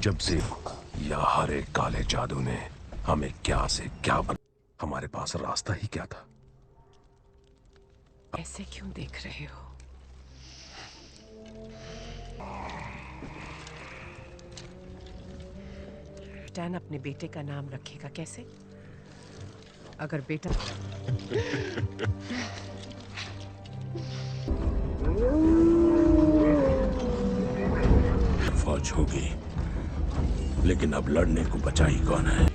जब से या हर एक काले जादू ने हमें क्या से क्या हमारे पास रास्ता ही क्या था। ऐसे क्यों देख रहे हो? डैन अपने बेटे का नाम रखेगा कैसे? अगर बेटा फौज होगी, लेकिन अब लड़ने को बचा ही कौन है?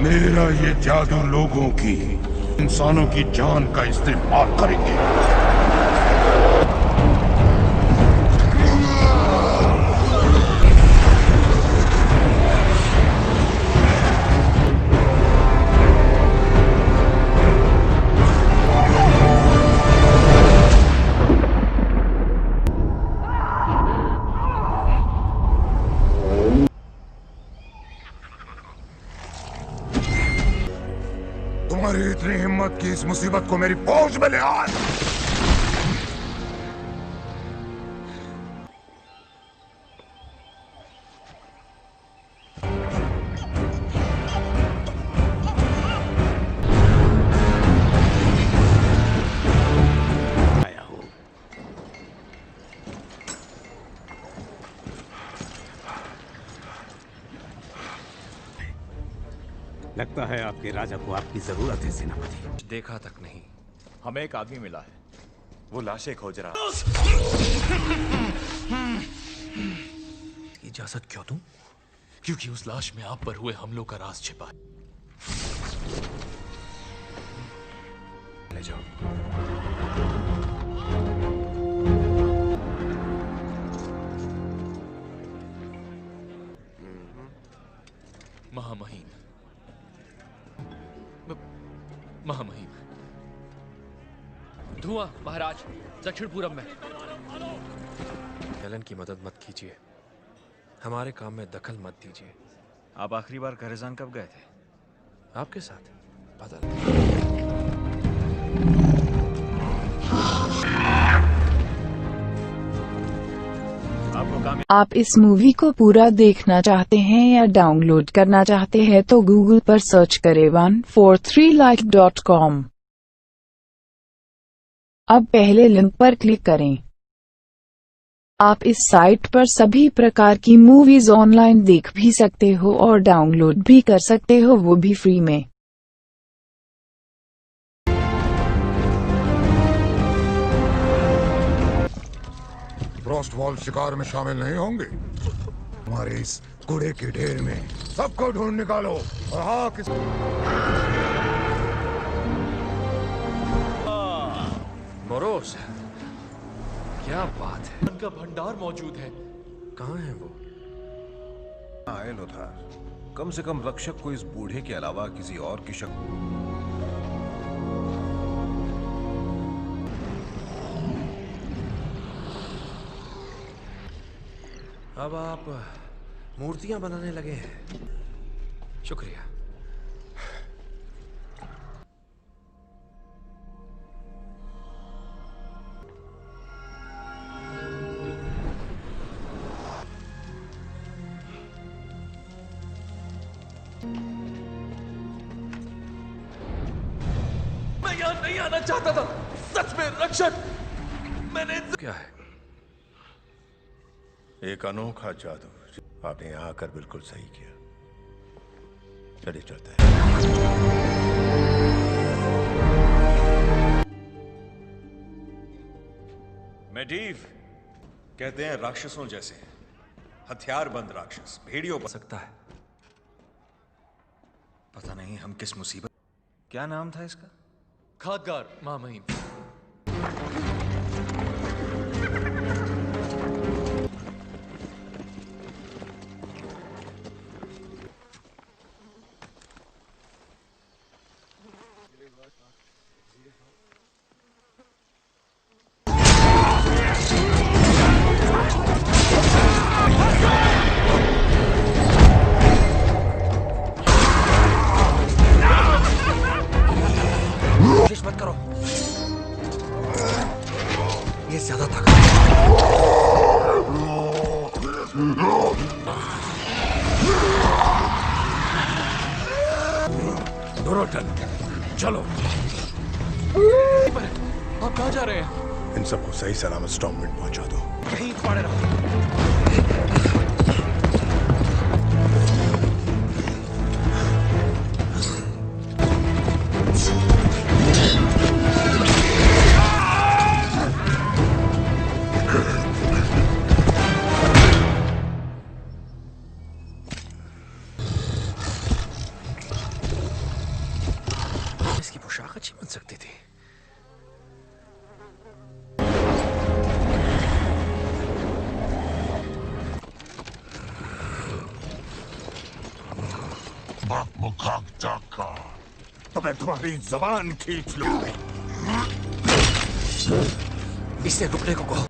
मेरा ये जादू लोगों की, इंसानों की जान का इस्तेमाल करेंगे। तुम्हारी इतनी हिम्मत की इस मुसीबत को मेरी फौज में ले आ। लगता है आपके राजा को आपकी जरूरत है सेनापति। देखा तक नहीं, हमें एक आदमी मिला है, वो लाशें खोज रहा। इजाजत क्यों दूं? क्योंकि उस लाश में आप पर हुए हमलों का राज छिपा है। ले जाओ। महामहिम, महामहिम। धुआं महाराज, दक्षिण पूरब में। एलन की मदद मत कीजिए, हमारे काम में दखल मत दीजिए। आप आखिरी बार खरेजान कब गए थे? आपके साथ पता नहीं। आप इस मूवी को पूरा देखना चाहते हैं या डाउनलोड करना चाहते हैं तो गूगल पर सर्च करें 143like.com। अब पहले लिंक पर क्लिक करें। आप इस साइट पर सभी प्रकार की मूवीज ऑनलाइन देख भी सकते हो और डाउनलोड भी कर सकते हो, वो भी फ्री में। फ्रॉस्टवॉल शिकार में शामिल नहीं होंगे। हमारे इस कूड़े के ढेर में सबको ढूंढ निकालो। और हाँ, मोरोस, क्या बात है। उनका भंडार मौजूद है। कहाँ है वो? आए लोथार, कम से कम रक्षक को इस बूढ़े के अलावा किसी और की शक। अब आप मूर्तियां बनाने लगे हैं। शुक्रिया। मैं यहाँ नहीं आना चाहता था, सच में रक्षक। मैंने क्या है? एक अनोखा जादू। आपने यहाँ आकर बिल्कुल सही किया। चलिए चलते हैं। मेडीव कहते हैं राक्षसों जैसे, हथियार बंद राक्षस, भेड़ियों पर सकता है। पता नहीं हम किस मुसीबत। क्या नाम था इसका? खादगार महामहिम। मत करो। ये ज्यादा ताकत डोरोटन, चलो। आप कहाँ जा रहे हैं? इन सबको सही सलामत स्टॉर्मविंड पहुंचा दो। कहीं पड़े रहो। इसकी पोशाक अच्छी बन सकती थी। तो मैं तुम्हारी जबान खींच लूं। इसे रुकने को कहो।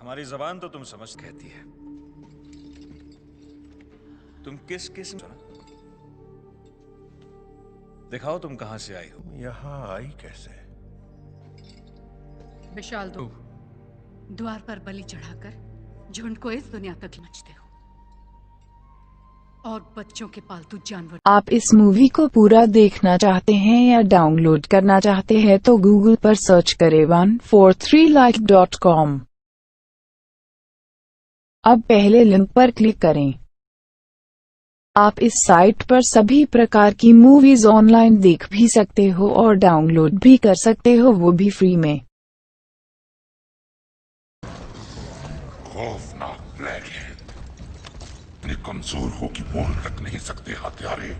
हमारी जबान तो तुम समझ कहती है तुम किस किस्म सुना? दिखाओ तुम कहां से आई हो। यहाँ आई कैसे? विशाल दो द्वार पर बलि चढ़ाकर झुंड को इस दुनिया तक मचते हो और बच्चों के पालतू जानवर। आप इस मूवी को पूरा देखना चाहते हैं या डाउनलोड करना चाहते हैं तो गूगल पर सर्च करें 143like.com। अब पहले लिंक पर क्लिक करें। आप इस साइट पर सभी प्रकार की मूवीज ऑनलाइन देख भी सकते हो और डाउनलोड भी कर सकते हो, वो भी फ्री में। खौफनाक ब्लैक है। इतने कमजोर हो कि बोल तक नहीं सकते हत्यारे।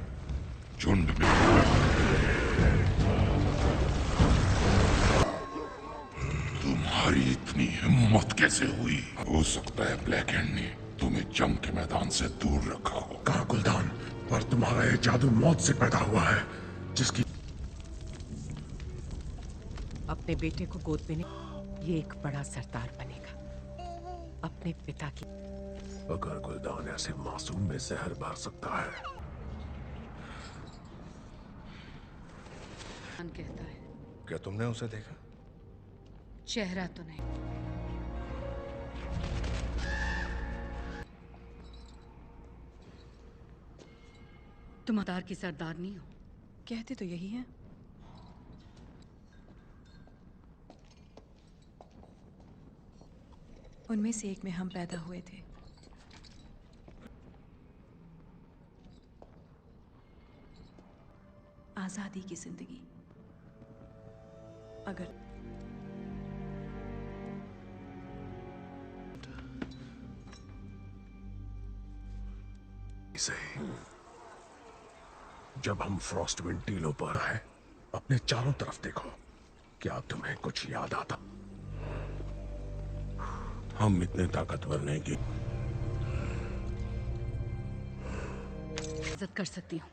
झुंड में तुम्हारी इतनी हिम्मत कैसे हुई? हो सकता है ब्लैक हैंड ने तुम्हें जंग के मैदान से दूर रखा हो। कहा गुलदान, पर तुम्हारा ये जादू मौत से पैदा हुआ है, जिसकी अपने बेटे को गोद में ये एक बड़ा सरदार बनेगा अपने पिता की। अगर गुलदान ऐसे मासूम में जहर भर सकता है। कहता है क्या तुमने उसे देखा? चेहरा तो नहीं। तुम अवतार की सरदारनी हो। कहते तो यही है। उनमें से एक में हम पैदा हुए थे। आजादी की जिंदगी। अगर सही। जब हम फ्रॉस्टविंड टीलों पर आए, अपने चारों तरफ देखो। क्या तुम्हें कुछ याद आता? हम इतने ताकतवर नहीं कि इज्जत कर सकती हूँ।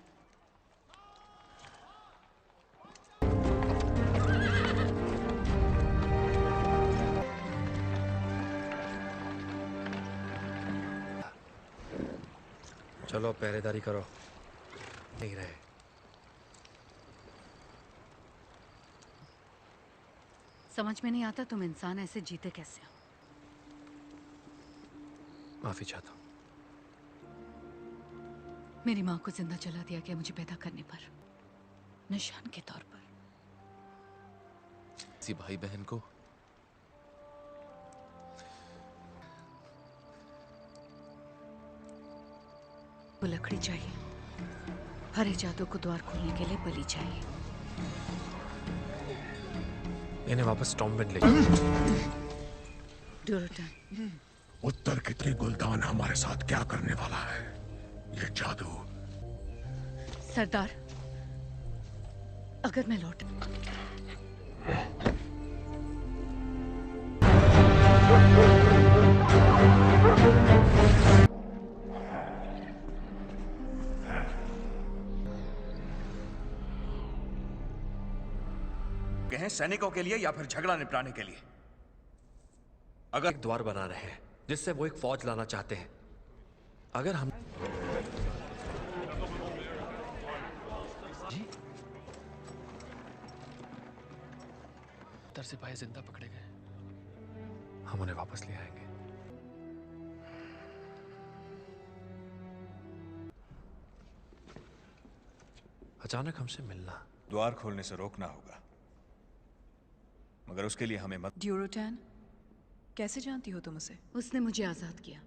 चलो पहरेदारी करो। नहीं रहे। समझ में नहीं आता तुम इंसान ऐसे जीते कैसे हो। माफी चाहता हूँ। मेरी माँ को जिंदा जला दिया गया मुझे पैदा करने पर, निशान के तौर पर। किसी भाई बहन को वो लकड़ी चाहिए। हरे जादू को द्वार खोलने के लिए बलि चाहिए। इन्हें वापस टॉम्बिन ले। डोरोटन, उत्तर कितनी गुलदान हमारे साथ क्या करने वाला है? ये जादू। सरदार, अगर मैं लौट हैं सैनिकों के लिए या फिर झगड़ा निपटाने के लिए? अगर एक द्वार बना रहे हैं जिससे वो एक फौज लाना चाहते हैं, अगर हम तर सिपाही जिंदा पकड़े गए। हम उन्हें वापस ले आएंगे। अचानक हमसे मिलना। द्वार खोलने से रोकना होगा, मगर उसके लिए हमें मत। ड्यूरोटैन, कैसे जानती हो तुम उसे? उसने मुझे आजाद किया।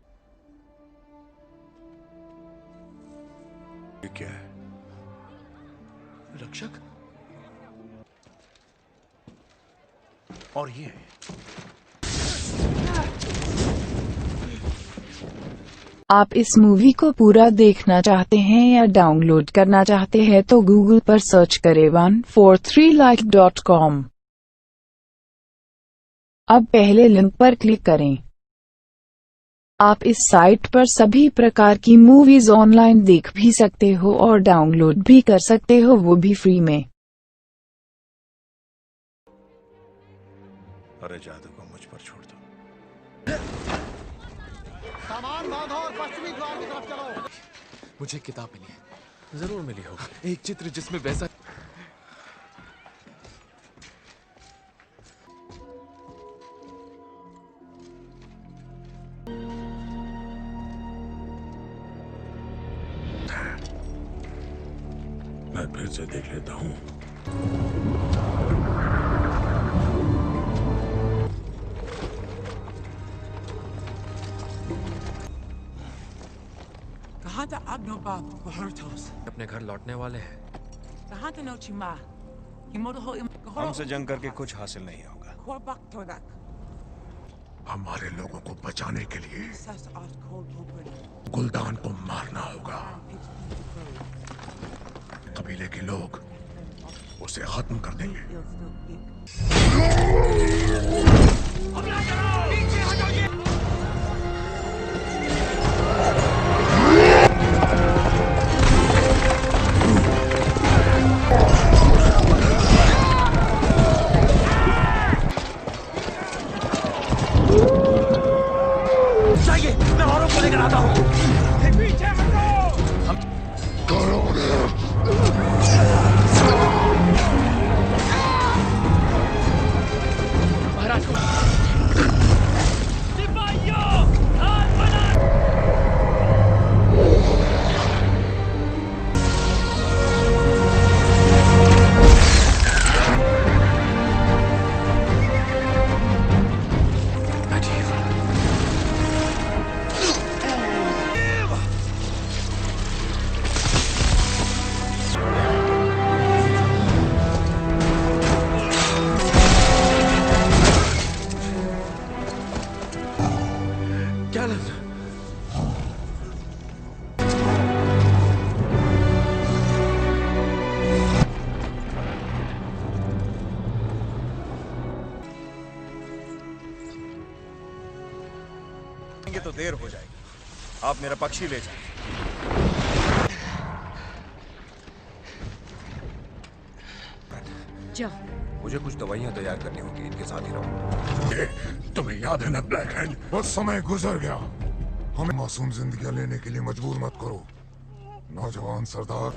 ये क्या है? रक्षक? और ये आप इस मूवी को पूरा देखना चाहते हैं या डाउनलोड करना चाहते हैं तो गूगल पर सर्च करें 143like.com। अब पहले लिंक पर क्लिक करें। आप इस साइट पर सभी प्रकार की मूवीज ऑनलाइन देख भी सकते हो और डाउनलोड भी कर सकते हो, वो भी फ्री में। अरे जादू को मुझ पर छोड़ दो। सामान बांधो और पश्चिमी द्वार की तरफ चलो। मुझे किताब मिली है, जरूर मिली होगी, एक चित्र जिसमें वैसा। मैं फिर से देख लेता हूँ। अपने घर लौटने वाले हैं। हमसे जंग करके कुछ हासिल नहीं होगा। हमारे लोगों को बचाने के लिए गुलदान को मारना होगा। कबीले के लोग उसे खत्म कर देंगे। चाहिए, मैं औरों को लेकर आता हूँ। पीछे हटो। महाराज को सिपाहियों, हाथ बना। तो देर हो जाएगी। आप मेरा पक्षी ले जाएं। जाओ। मुझे कुछ दवाइयां तैयार करनी होगी, इनके साथ ही रहो। तुम्हें याद है ना ब्लैक हैंड? बस समय गुजर गया। हमें मासूम जिंदगियां लेने के लिए मजबूर मत करो। नौजवान सरदार,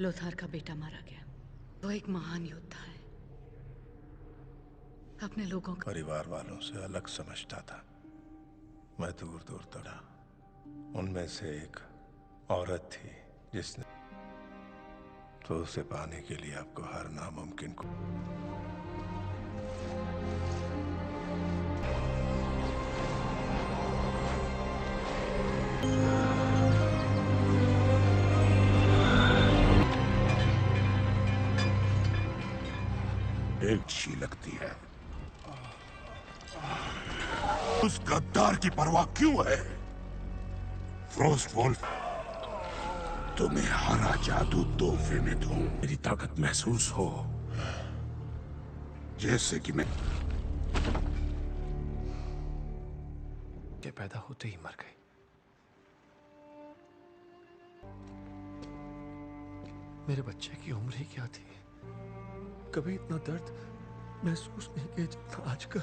लोथार का बेटा मारा गया। वो एक महान योद्धा है। अपने लोगों का परिवार वालों से अलग समझता था। मैं दूर दूर दौड़ा। उनमें से एक औरत थी जिसने तो उसे पाने के लिए आपको हर नामुमकिन को एक अच्छी लगती है। उस गद्दार की परवाह क्यों है? फ्रोस्ट वुल्फ, तुम्हें हरा जादू तोहफे में दूं। मेरी ताकत महसूस हो, जैसे कि मैं के पैदा होते ही मर गई। मेरे बच्चे की उम्र ही क्या थी? कभी इतना दर्द महसूस नहीं किया जितना आजकल।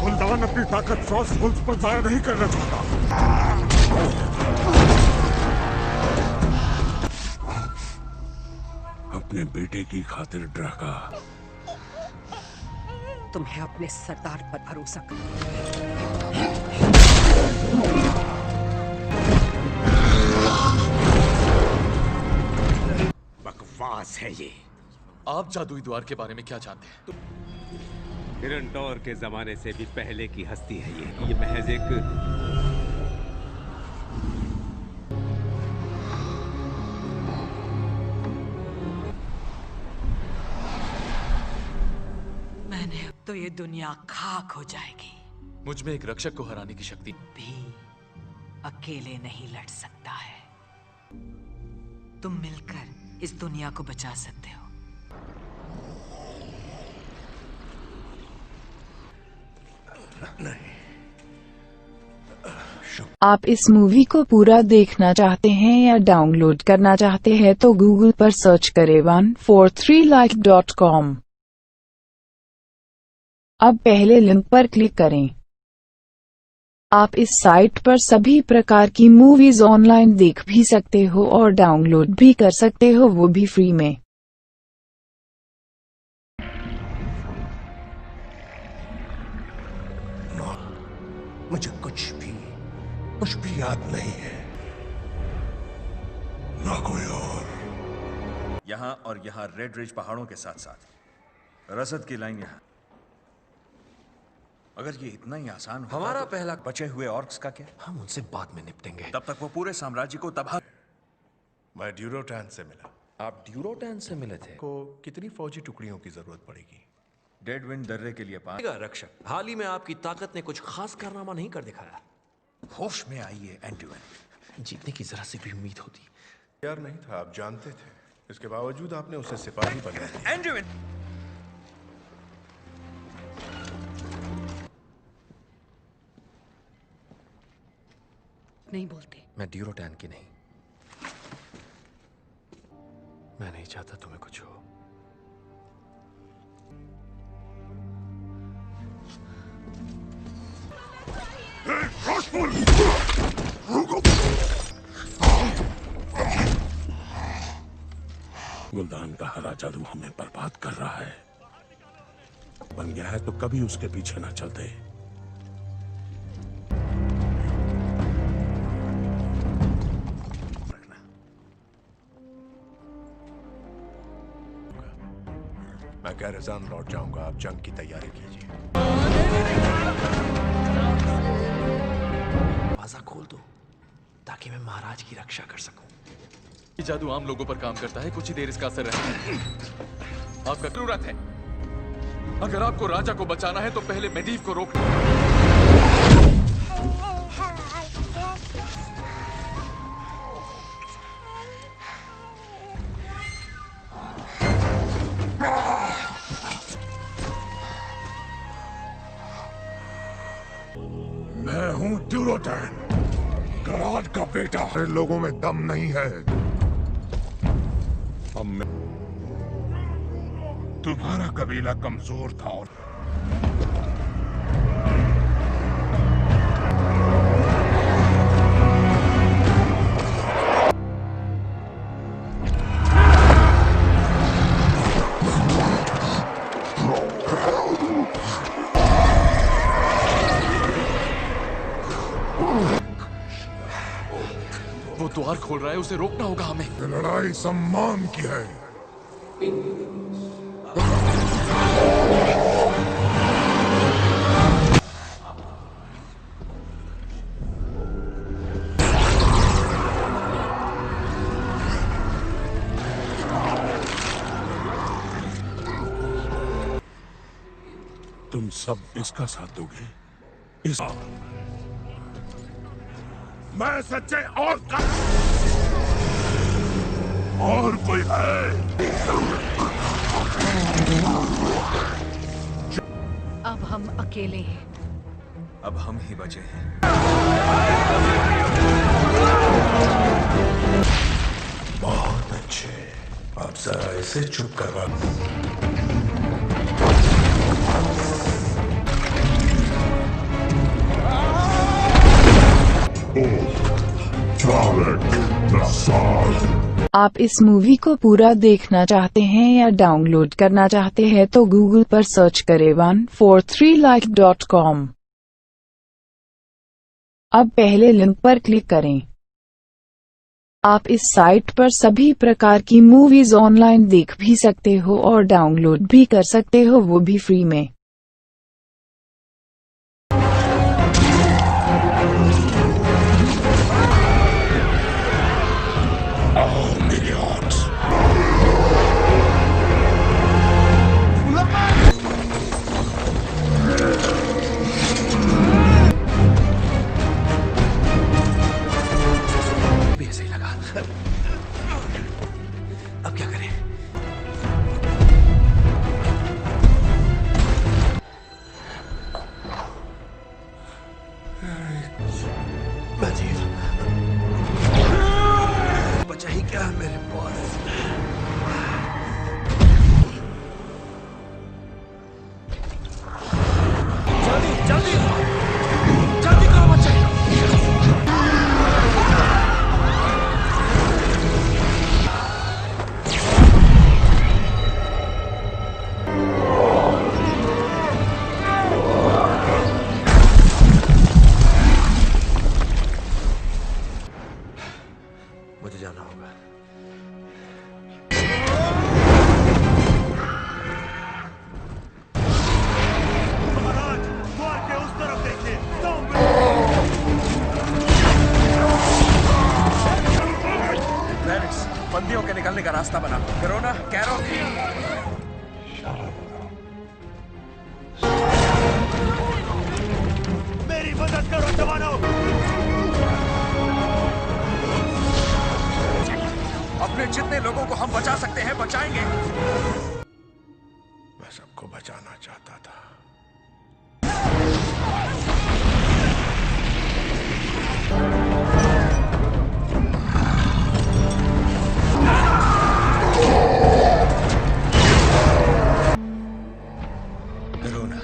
गुलदान अपनी ताकत फ्रॉस्ट वुल्फ पर जाया नहीं करना चाहता। अपने बेटे की खातिर ड्राका, तुम्हें अपने सरदार पर भरोसा कर। बकवास है ये। आप जादुई द्वार के बारे में क्या जानते हैं? हिरनटौर के जमाने से भी पहले की हस्ती है ये महज एक मैंने अब तो ये दुनिया खाक हो जाएगी। मुझ में एक रक्षक को हराने की शक्ति भी अकेले नहीं लड़ सकता है। तुम मिलकर इस दुनिया को बचा सकते हो। नहीं। आप इस मूवी को पूरा देखना चाहते हैं या डाउनलोड करना चाहते हैं तो गूगल पर सर्च करें 143like.com। अब पहले लिंक पर क्लिक करें। आप इस साइट पर सभी प्रकार की मूवीज ऑनलाइन देख भी सकते हो और डाउनलोड भी कर सकते हो, वो भी फ्री में। मुझे कुछ भी याद नहीं है, ना कोई और। यहाँ और यहाँ रेड रिज पहाड़ों के साथ साथ रसद की लाइन यहाँ। अगर ये इतना ही आसान होता हमारा तो पहला बचे हुए ऑर्क्स का क्या? हम उनसे बाद में निपटेंगे। तब तक वो पूरे साम्राज्य को तबाह। मैं ड्यूरोटैन से मिला। आप ड्यूरोटैन से मिले थे? को कितनी फौजी टुकड़ियों की जरूरत पड़ेगी? डेड विंड दर्रे के लिए 5। रक्षक, हाल ही में आपकी ताकत ने कुछ खास कारनामा नहीं कर दिखाया। होश में आइए एंटुइन। जीतने की जरा सी भी उम्मीद होती। यार नहीं था, आप जानते थे। इसके बावजूद आपने उसे सिपाही बना दिया। एंटुइन! नहीं बोलते। मैं ड्यूरोटैन की नहीं। मैं नहीं चाहता तुम्हें कुछ हो। गुलदान का हरा जादू हमें बर्बाद कर रहा है। बन गया है तो कभी उसके पीछे ना चलते। मैं कैरेजान लौट जाऊंगा, आप जंग की तैयारी कीजिए। दरवाजा खोल दो ताकि मैं महाराज की रक्षा कर सकूं। ये जादू आम लोगों पर काम करता है, कुछ ही देर इसका असर रहता है। आपका जरूरत है। अगर आपको राजा को बचाना है तो पहले मेडीव को रोकना। मैं हूं ड्यूरोटैन, गराड का बेटा। इन लोगों में दम नहीं है। अब मैं तुम्हारा कबीला कमजोर था और वो द्वार खोल रहा है, उसे रोकना होगा हमें। लड़ाई सम्मान की है। तुम सब इसका साथ दोगे? इस मैं सच्चे और कोई है? अब हम अकेले हैं। अब हम ही बचे हैं। बहुत अच्छे। अब जरा इसे चुप करवा। आप इस मूवी को पूरा देखना चाहते हैं या डाउनलोड करना चाहते हैं तो गूगल पर सर्च करें 143like.com। अब पहले लिंक पर क्लिक करें। आप इस साइट पर सभी प्रकार की मूवीज ऑनलाइन देख भी सकते हो और डाउनलोड भी कर सकते हो, वो भी फ्री में। अब क्या करें? बचा ही क्या मेरे पास? जल्दी जल्दी जल्दी करो बच्चे। मुझे जाना होगा। महाराज, द्वार के उस तरफ देखिए। बंदियों के निकलने का रास्ता बना। करोना, कैरो। मेरी मदद करो जवानों। अपने जितने लोगों को हम बचा सकते हैं बचाएंगे। मैं सबको बचाना चाहता था। करोना,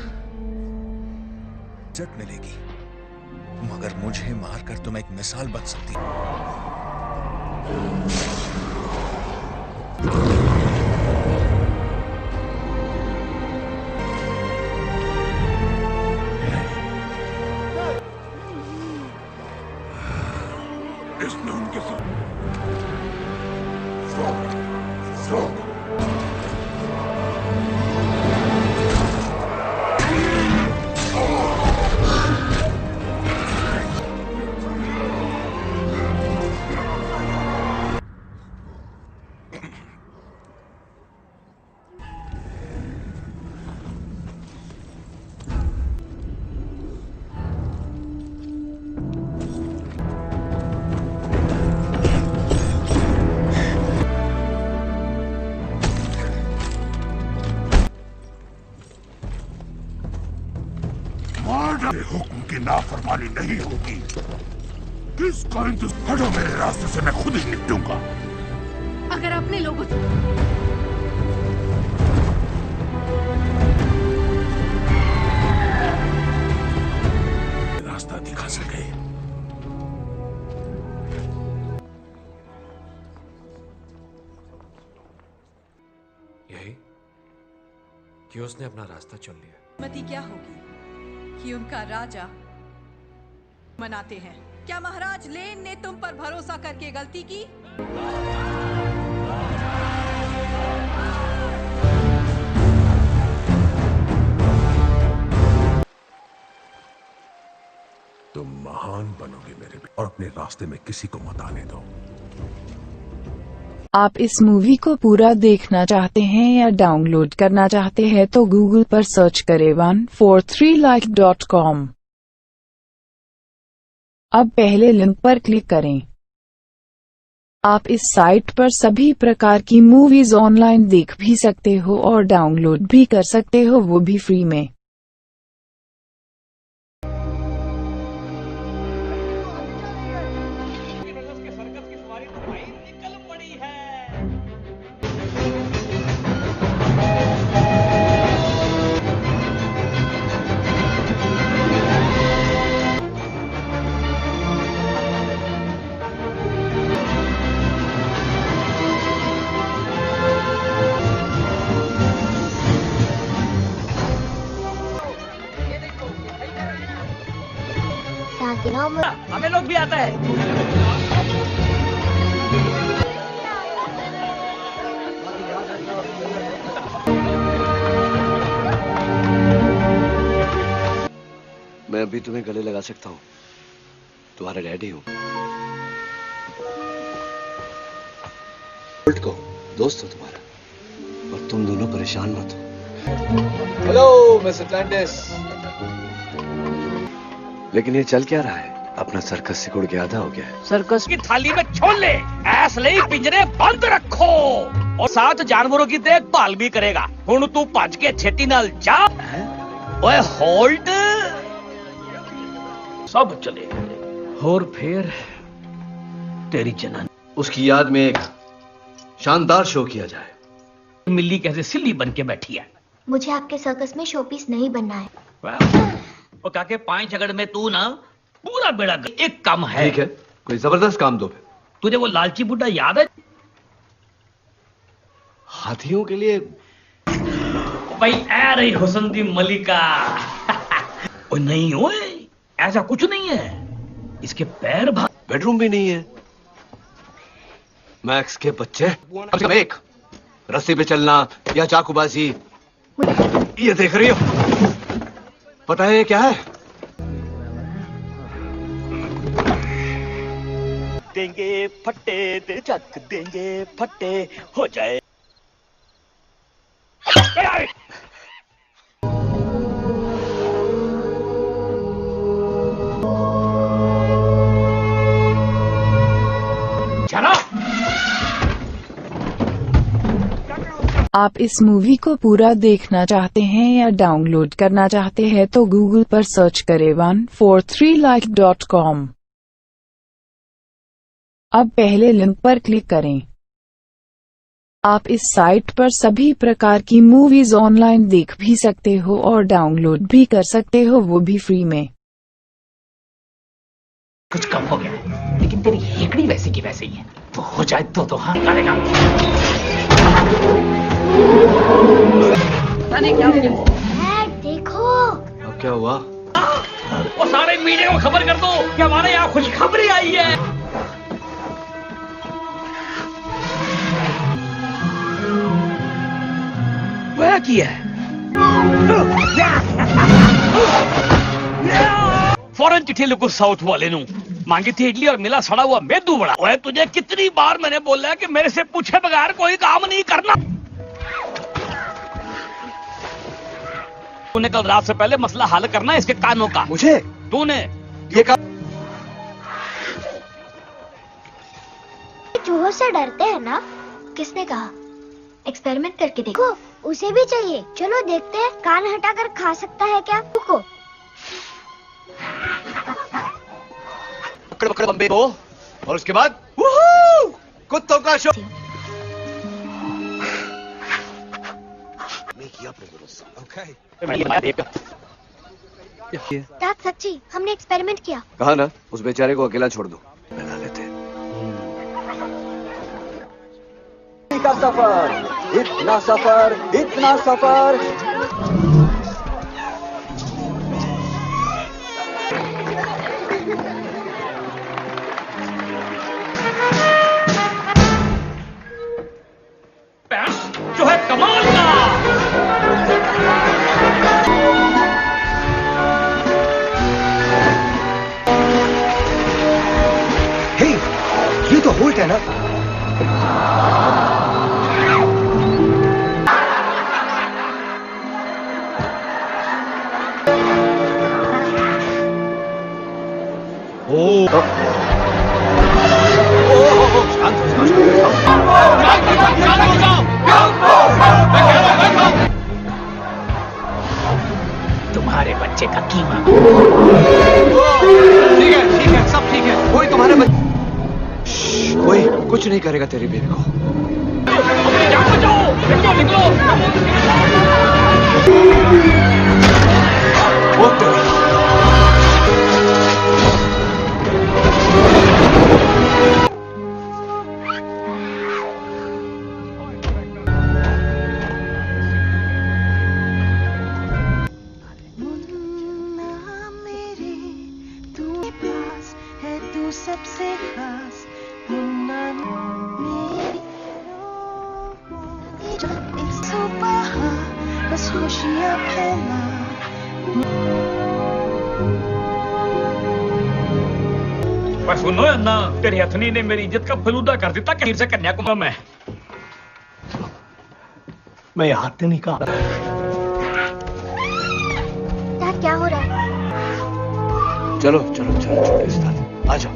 इज्जत मिलेगी मगर मुझे मारकर तुम एक मिसाल बन सकती हो। इसने उनके साथ हुक्म की नाफरमानी नहीं होगी। किसका इंतजार? हटो मेरे रास्ते से, मैं खुद ही निपटूंगा। अगर अपने लोगों रास्ता दिखा सके। यही कि उसने अपना रास्ता चुन लिया। मती क्या होगी कि उनका राजा मनाते हैं। क्या महाराज लेन ने तुम पर भरोसा करके गलती की? तुम महान बनोगे मेरे बेटे, और अपने रास्ते में किसी को मत आने दो। आप इस मूवी को पूरा देखना चाहते हैं या डाउनलोड करना चाहते हैं तो गूगल पर सर्च करें 143like.com। अब पहले लिंक पर क्लिक करें। आप इस साइट पर सभी प्रकार की मूवीज ऑनलाइन देख भी सकते हो और डाउनलोड भी कर सकते हो, वो भी फ्री में। डायलॉग भी आता है। मैं अभी तुम्हें गले लगा सकता हूँ, तुम्हारा डैडी हूँ। को दोस्त हो तुम्हारा, और तुम दोनों परेशान मत हो। Hello miss Atlantis. लेकिन ये चल क्या रहा है? अपना सर्कस सिकुड़ के आधा हो गया है। सर्कस की थाली में छोले, ऐसे पिंजरे बंद रखो और 7 जानवरों की देखभाल भी करेगा। हुण तू भज के छेती नाल जा। ओए होल्ड, सब चले गए और फिर तेरी जनानी। उसकी याद में एक शानदार शो किया जाए। मिल्ली कैसे सिल्ली बन के बैठी है। मुझे आपके सर्कस में शोपीस नहीं बनना है। और काके 5 झगड़ में तू ना पूरा बेड़ा एक काम है। ठीक है, कोई जबरदस्त काम दो। तुझे वो लालची बुड्ढा याद है? हाथियों के लिए भाई ऐ रही हुस्न दी मलिका। ओ नहीं ओए, ऐसा कुछ नहीं है। इसके पैर बेडरूम भी नहीं है। मैक्स के बच्चे एक रस्सी पे चलना या चाकूबाजी, ये देख रही हो? पता है ये क्या है? देंगे फट्टे दे चक देंगे फट्टे हो जाए। चलो। आप इस मूवी को पूरा देखना चाहते हैं या डाउनलोड करना चाहते हैं तो गूगल पर सर्च करें 143like.com। अब पहले लिंक पर क्लिक करें। आप इस साइट पर सभी प्रकार की मूवीज ऑनलाइन देख भी सकते हो और डाउनलोड भी कर सकते हो, वो भी फ्री में। कुछ कम हो गया, लेकिन तेरी हेकड़ी वैसी की वैसी ही है। तो हो जाए तो हाँ करेगा। क्या देखो। अब क्या हुआ? वो सारे मीडिया को खबर कर दो कि हमारे यहाँ खुशखबरी आई है। वह किया है। फौरन चिट्ठी लिखो साउथ वाले नू, मांगी थी इडली और मिला सड़ा हुआ मेदू बड़ा। ओए तुझे कितनी बार मैंने बोला है कि मेरे से पूछे बगैर कोई काम नहीं करना। तूने कल रात से पहले मसला हल करना है इसके कानों का। मुझे? तूने ये चूहों से डरते हैं ना? किसने कहा? एक्सपेरिमेंट करके देखो। उसे भी चाहिए। चलो देखते हैं, कान हटाकर खा सकता है क्या? रुको। पकड़ पकड़ बम्बे को, और उसके बाद कुत्तों का शो। रात सच्ची, हमने एक्सपेरिमेंट किया। कहा ना, उस बेचारे को अकेला छोड़ दो, मिला लेते। का सफर, इतना सफर, इतना सफर। जो है कमाल का। हे, ये तो होल्ट है ना? तुम्हारे बच्चे का कीमा। ठीक है, सब ठीक है। कोई तुम्हारे कोई कुछ नहीं करेगा तेरी बेबी को। है सबसे खास मुन्ना मेरी जो एक सुबह बस खुशियाँ फैला पर सुनो ना, तेरी हथनी ने मेरी इज्जत का फलूदा कर दिया कहीं से कन्याकुमारी में। मैं हाथ नहीं कहा। यार क्या हो रहा है? चलो चलो चलो छोटे उस्ताद, आ जाओ।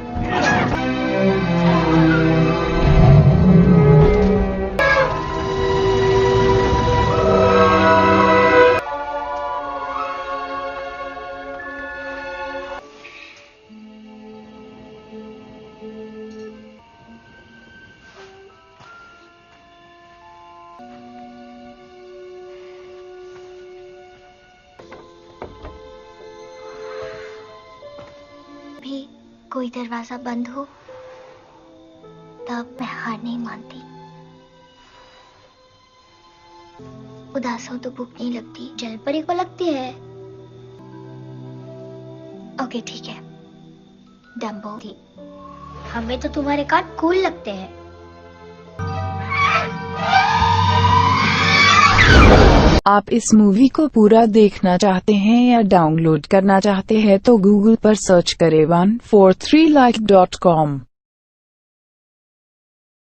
भी कोई दरवाजा बंद हो तब मैं हार नहीं मानती। उदास हो तो भूख नहीं लगती, जल परी को लगती है। ओके ठीक है डम्बो, हमें तो तुम्हारे कान कूल लगते हैं। आप इस मूवी को पूरा देखना चाहते हैं या डाउनलोड करना चाहते हैं तो गूगल पर सर्च करें 143like.com।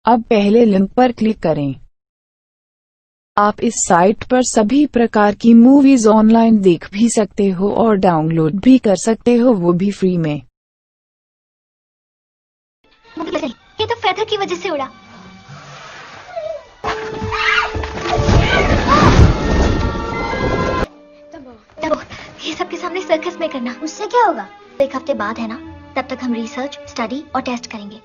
अब पहले लिंक पर क्लिक करें। आप इस साइट पर सभी प्रकार की मूवीज ऑनलाइन देख भी सकते हो और डाउनलोड भी कर सकते हो, वो भी फ्री में। ये तो फेदर की वजह से उड़ा। ये सबके सामने सर्कस में करना, उससे क्या होगा? 1 हफ्ते बाद है ना, तब तक हम रिसर्च, स्टडी और टेस्ट करेंगे।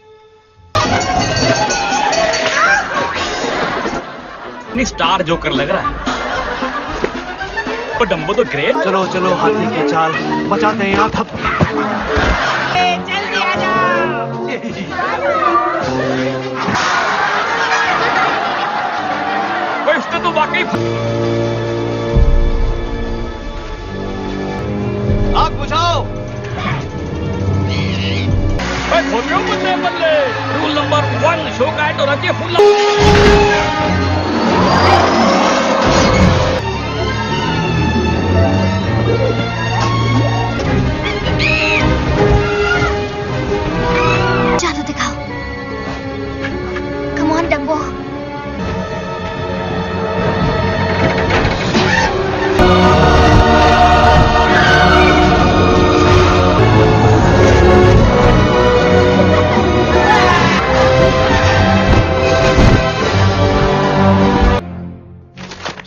स्टार जोकर लग रहा है। पर डम्बो तो ग्रेट। चलो चलो हाथी की चाल बचाते हैं आप। जल्दी आ जाओ। इसने तो वाकई आग बुझाओ। बल्ले बल्ले, रूल नंबर 1 शो का तो रखिए फुल। जादू दिखाओ। Come on Dumbo.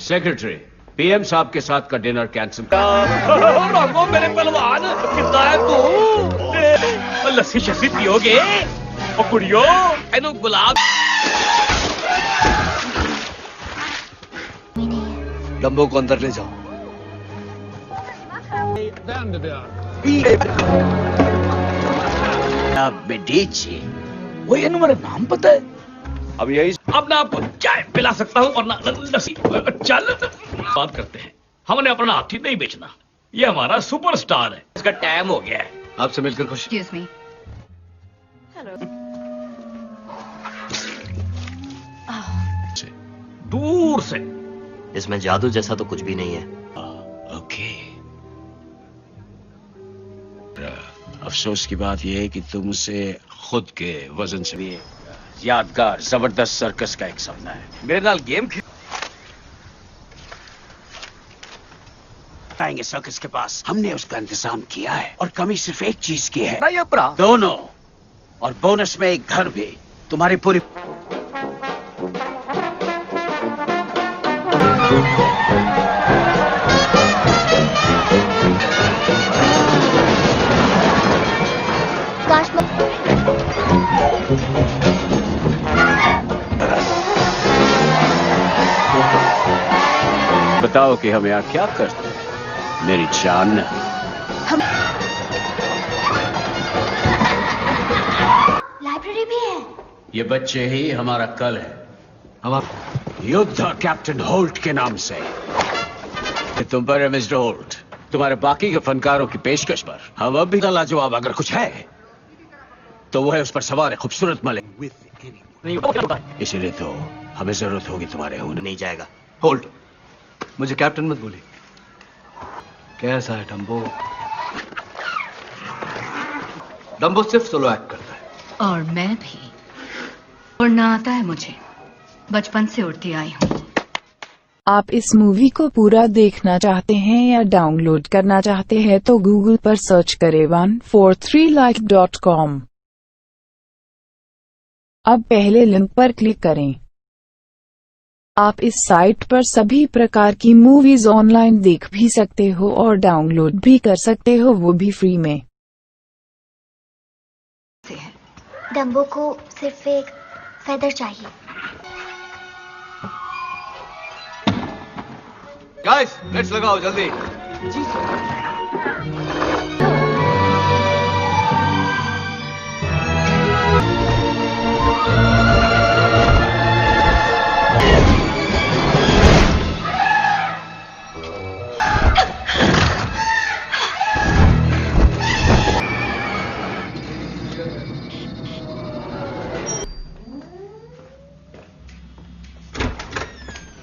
Secretary, PM साहब के साथ का डिनर कैंसिल कर। रंगो मेरे पहलवान, कितना है तू? लस्सी शस्सी पियोगे? और कुड़ियो, एनो गुलाब। डम्बो को अंदर ले जाओ। बेडीची, वो ये मेरा नाम पता है? अब यही अब मैं आपको चाय पिला सकता हूँ वरना लस्सी। चल बात करते हैं। हमने अपना हाथी नहीं बेचना, ये हमारा सुपरस्टार है, इसका टाइम हो गया है। आपसे मिलकर खुश। Excuse me. Hello. दूर से। इसमें जादू जैसा तो कुछ भी नहीं है। ओके। अफसोस की बात यह है कि तुम उसे खुद के वजन से भी यादगार जबरदस्त सर्कस का एक सपना है। मेरे नाल गेम आएंगे सर्कस के पास। हमने उसका इंतजाम किया है और कमी सिर्फ एक चीज की है, अपना दोनों, और बोनस में एक घर भी। तुम्हारी पूरी काश बताओ कि हम यहाँ क्या करते हैं मेरी जान। हम लाइब्रेरी भी है। ये बच्चे ही हमारा कल है। हम युद्ध कैप्टन होल्ट के नाम से। तुम पर है मिस्टर होल्ट, तुम्हारे बाकी के फनकारों की पेशकश पर हम अब भी लाजवाब अगर कुछ है तो वो है उस पर सवार है, खूबसूरत मलिक। इसीलिए तो हमें जरूरत होगी तुम्हारे होने। नहीं जाएगा। होल्ड, मुझे कैप्टन मत बोलिए। कैसा है डम्बो? डम्बो सिर्फ सोलो एक्ट करता है। और मैं भी उड़ना आता है मुझे, बचपन से उड़ती आई हूँ। आप इस मूवी को पूरा देखना चाहते हैं या डाउनलोड करना चाहते हैं तो गूगल पर सर्च करें 143like.com। अब पहले लिंक पर क्लिक करें। आप इस साइट पर सभी प्रकार की मूवीज ऑनलाइन देख भी सकते हो और डाउनलोड भी कर सकते हो, वो भी फ्री में। डम्बो को सिर्फ एक फेदर चाहिए। गाइस, लेट्स लगाओ जल्दी। जी सर।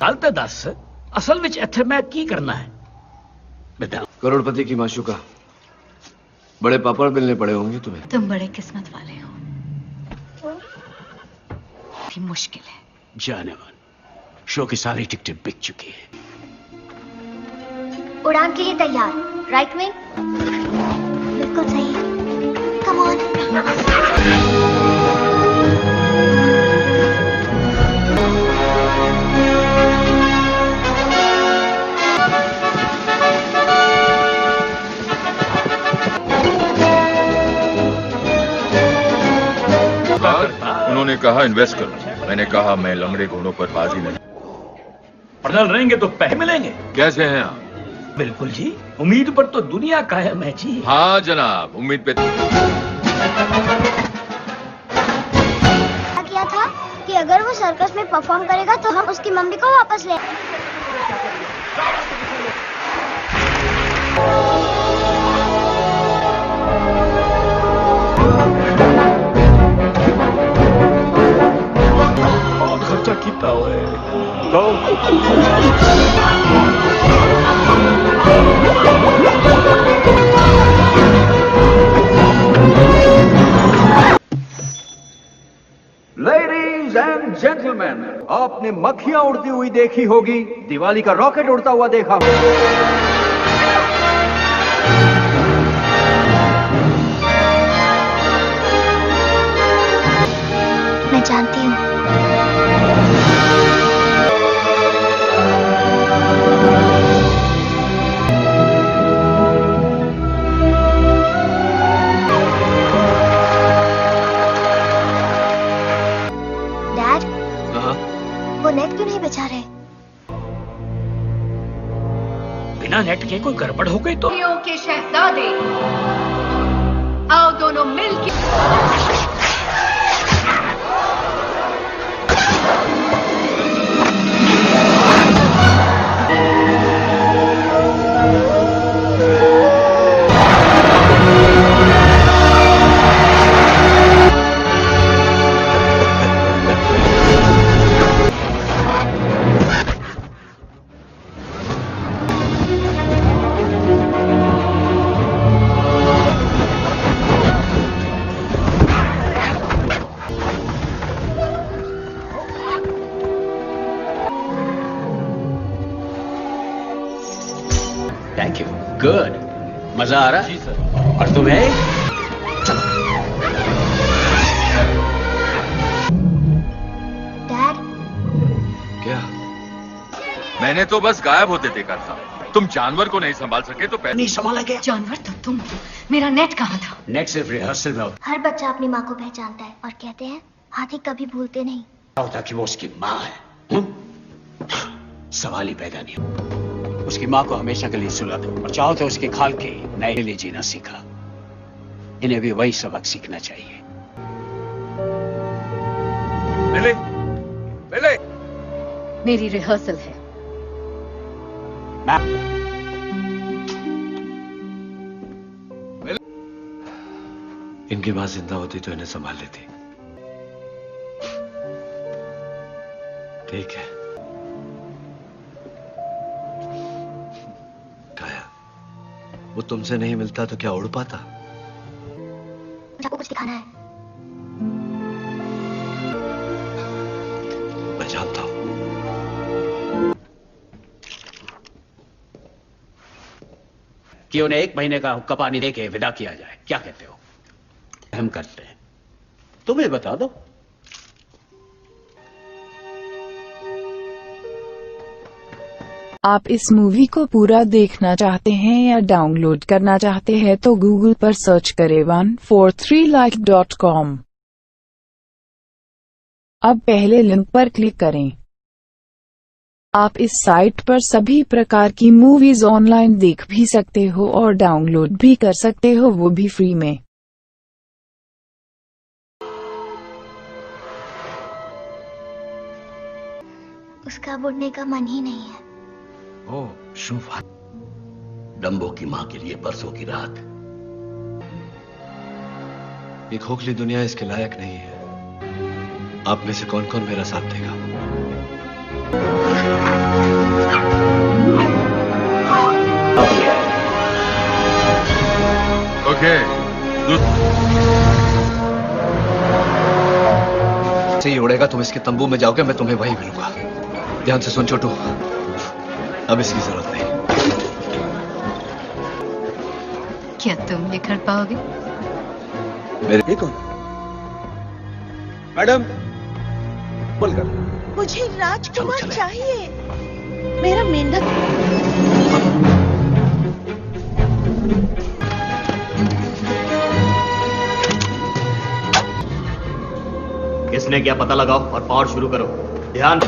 गलत दस असल विच इत्थे मैं की करना है? बताओ। करोड़पति की माशूका, बड़े पापड़ मिलने पड़े होंगे तुम्हें। तुम बड़े किस्मत वाले हो। भी मुश्किल है। जाने मन, शो की सारी टिकटें बिक चुकी है। उड़ान के लिए तैयार, राइट विंग? बिल्कुल सही। Come on. उन्होंने कहा इन्वेस्ट करो, मैंने कहा मैं लंगड़े घोड़ों पर बाजी नहीं। पढ़ल रहेंगे तो पैसे मिलेंगे। कैसे हैं आप? बिल्कुल जी, उम्मीद पर तो दुनिया कायम है जी। हाँ जनाब, उम्मीद पे। किया था कि अगर वो सर्कस में परफॉर्म करेगा तो हम उसकी मम्मी को वापस ले। खर्चा कितना है? लेडीज एंड जेंटलमैन, आपने मक्खियां उड़ती हुई देखी होगी, दिवाली का रॉकेट उड़ता हुआ देखा होगा। मैं जानती हूँ। डैड, वो नेट क्यों नहीं बचा रहे? बिना नेट के कोई गड़बड़ हो गई तो? के शहजादे, आओ दोनों मिलके। Thank you, good. मजा आ रहा? जी सर। और तुम्हें? चलो। डैड, क्या? मैंने तो बस गायब होते देखा था। तुम जानवर को नहीं संभाल सके तो नहीं संभाला गया। जानवर तो तुम, मेरा नेट कहाँ था? नेट सिर्फ रिहर्सल में होता हर बच्चा अपनी माँ को पहचानता है और कहते हैं हाथी कभी भूलते नहीं। होता कि वो उसकी माँ है। सवाल ही पैदा नहीं हो। उसकी माँ को हमेशा के लिए सुला दो और चाहो तो उसके खाल के नए लिए जीना सीखा। इन्हें भी वही सबक सीखना चाहिए। ले, ले। मेरी रिहर्सल है। इनकी मां जिंदा होती तो इन्हें संभाल लेती। ठीक है। काया, वो तुमसे नहीं मिलता तो क्या उड़ पाता? मुझे आपको कुछ दिखाना है। मैं जानता हूं। कि उन्हें 1 महीने का हुक्का पानी देके विदा किया जाए, क्या कहते हो? हम करते हैं, तुम्हें बता दो। आप इस मूवी को पूरा देखना चाहते हैं या डाउनलोड करना चाहते हैं तो गूगल पर सर्च करें 143like.com। अब पहले लिंक पर क्लिक करें। आप इस साइट पर सभी प्रकार की मूवीज ऑनलाइन देख भी सकते हो और डाउनलोड भी कर सकते हो, वो भी फ्री में। उसका बुढ़ने का मन ही नहीं है। ओह, शुभ। डम्बो की मां के लिए परसों की रात। ये खोखली दुनिया इसके लायक नहीं है। आप में से कौन कौन मेरा साथ देगा? ओके। से ही उड़ेगा, तुम इसके तंबू में जाओगे, मैं तुम्हें वहीं मिलूंगा। ध्यान से सुन छोटू, अब इसकी जरूरत नहीं। क्या तुम ये कर पाओगे? मेरे कौन? मैडम, बोलकर। मुझे राजकुमार चाहिए, मेरा मेंढक। किसने क्या पता लगाओ और पावर शुरू करो। ध्यान।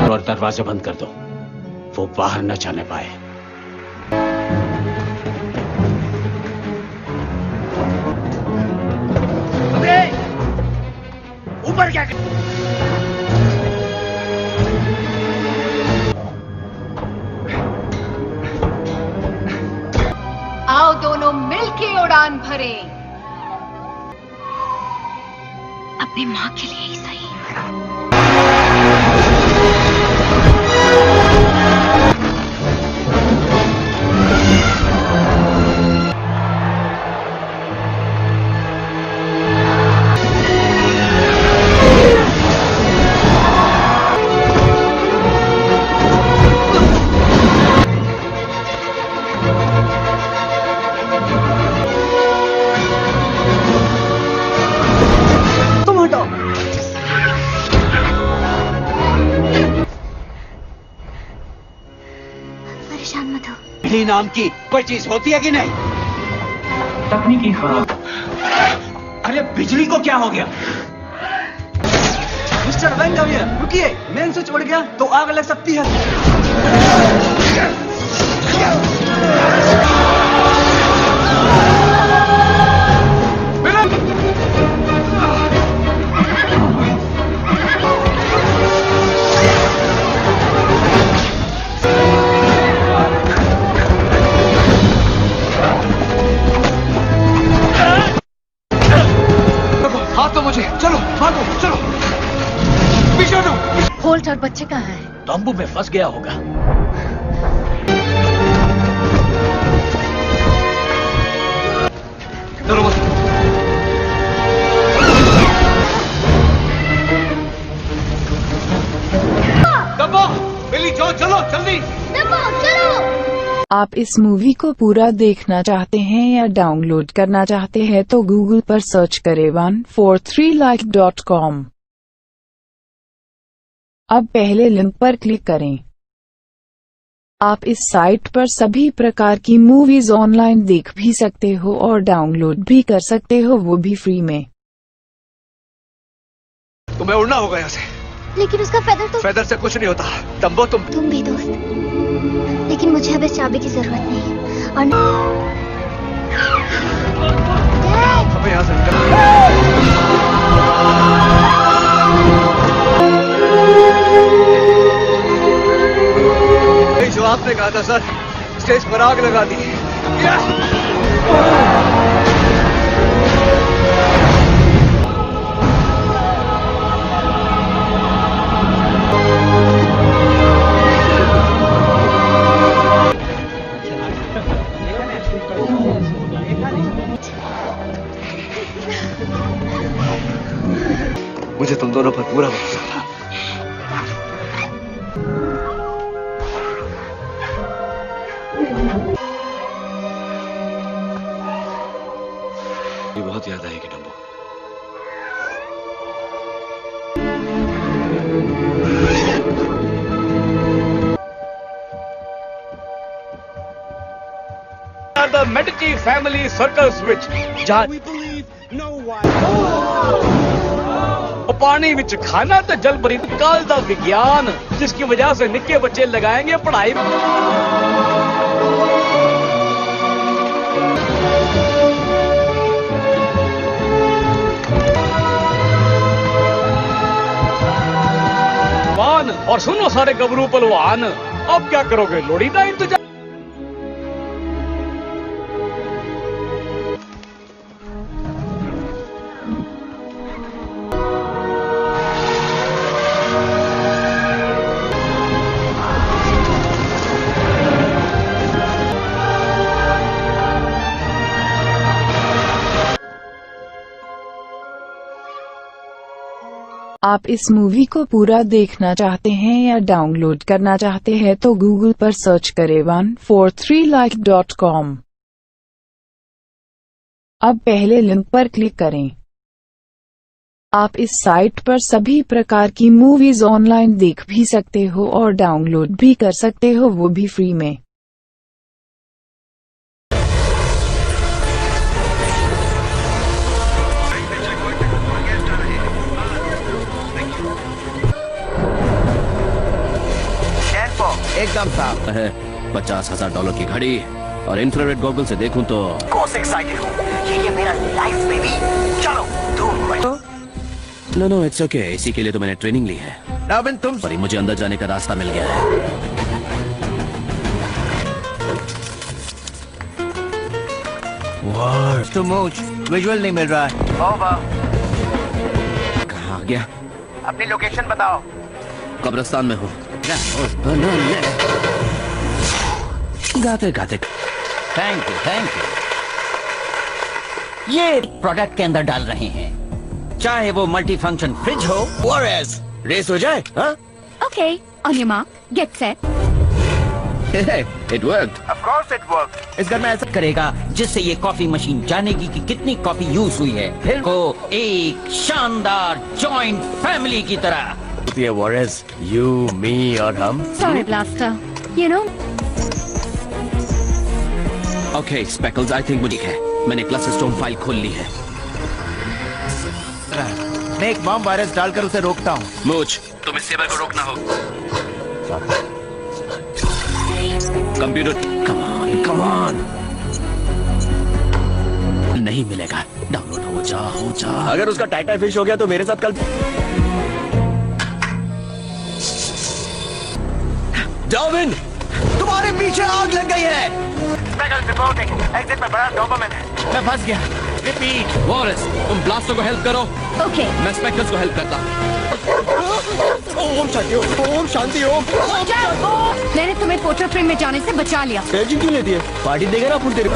और दरवाजा बंद कर दो, वो बाहर न जाने पाए। ऊपर क्या कर... आओ दोनों मिलके उड़ान भरे, अपनी माँ के लिए ही सही। परेशान मत हो। बिजली नाम की कोई चीज होती है कि नहीं? तकनीकी खराब। अरे बिजली को क्या हो गया? मिस्टर वेंगवियर, रुकिए, मेन स्विच उड़ गया तो आग लग सकती है। हाथ तो मुझे, चलो भागो, चलो पीछे हटो। होल्ट और बच्चे कहाँ हैं? तंबू में फंस गया होगा। चलो बस। डब्बो, बिली जो, चलो जल्दी। डब्बो, चलो। आप इस मूवी को पूरा देखना चाहते हैं या डाउनलोड करना चाहते हैं तो गूगल पर सर्च करें 143like.com। अब पहले लिंक पर क्लिक करें। आप इस साइट पर सभी प्रकार की मूवीज ऑनलाइन देख भी सकते हो और डाउनलोड भी कर सकते हो, वो भी फ्री में। तुम्हें उड़ना होगा यहाँ से। लेकिन उसका फेदर तो... फेदर से कुछ नहीं होता। डम्बो तुम भी दोस्त, लेकिन मुझे अब इस चाबी की जरूरत नहीं और हमें यहाँ से जो आपने कहा था सर, स्टेज पर आग लगा दी। मुझे तुम दोनों पर पूरा भरोसा था। ये बहुत याद आएगी Dumbo. The Medici family circus ਵਿੱਚ पानी विच खाना तो जल भरी काल का विज्ञान जिसकी वजह से निक्के बच्चे लगाएंगे पढ़ाई। और सुनो सारे गबरू पहलवान, अब क्या करोगे? लोड़ी का इंतजार। आप इस मूवी को पूरा देखना चाहते हैं या डाउनलोड करना चाहते हैं तो गूगल पर सर्च करें 143like.com। अब पहले लिंक पर क्लिक करें। आप इस साइट पर सभी प्रकार की मूवीज ऑनलाइन देख भी सकते हो और डाउनलोड भी कर सकते हो, वो भी फ्री में। एकदम साफ है। $50,000 की घड़ी और इंफ्रारेड गॉगल से देखूं तो एक्साइटेड हूं। ये मेरा लाइफ बेबी। चलो नो इट्स ओके। इसी के लिए तो मैंने ट्रेनिंग ली है। रॉबिन तुम पर मुझे अंदर जाने का रास्ता मिल गया है। तो मुझ विजुअल नहीं मिल रहा है। कहाँ आ गया? अपनी लोकेशन बताओ। कब्रिस्तान में हूँ। गाते गाते थैंक यू। ये प्रोडक्ट के अंदर डाल रहे हैं, चाहे वो मल्टी फंक्शन फ्रिज हो और रेस हो जाए। Okay, on your mark, get set. It worked. Of course it worked. इस घर में ऐसा करेगा जिससे ये कॉफी मशीन जानेगी कि कितनी कॉफी यूज हुई है, फिर को एक शानदार जॉइंट फैमिली की तरह। Warres, you, me और हम। Sorry, Blaster. You know. Okay, Speckles, I think मुझे है। मैंने क्लस्टर स्टोन फाइल खोल ली है। मैं एक बम वायरस डालकर उसे रोकता हूँ। मुझ, तुम इस सेवा को रोकना हो। Computer, come on। नहीं मिलेगा। डाउनलोड हो जा। अगर उसका टाइटा फिश हो गया तो मेरे साथ कल। डार्विन, तुम्हारे पीछे आग लग गई है। एग्जिट में बड़ा डोपामिन है। मैं फंस गया। रिपीट। वॉरेस, तुम ब्लास्टर को हेल्प करो। ओके। मैं स्पेक्टर्स को हेल्प करता। ओम शांति ओम। मैंने तुम्हें फोटो फ्रेम में जाने से बचा लिया। एजिंग क्यों लेती है? पार्टी देगा ना अपन तेरे को।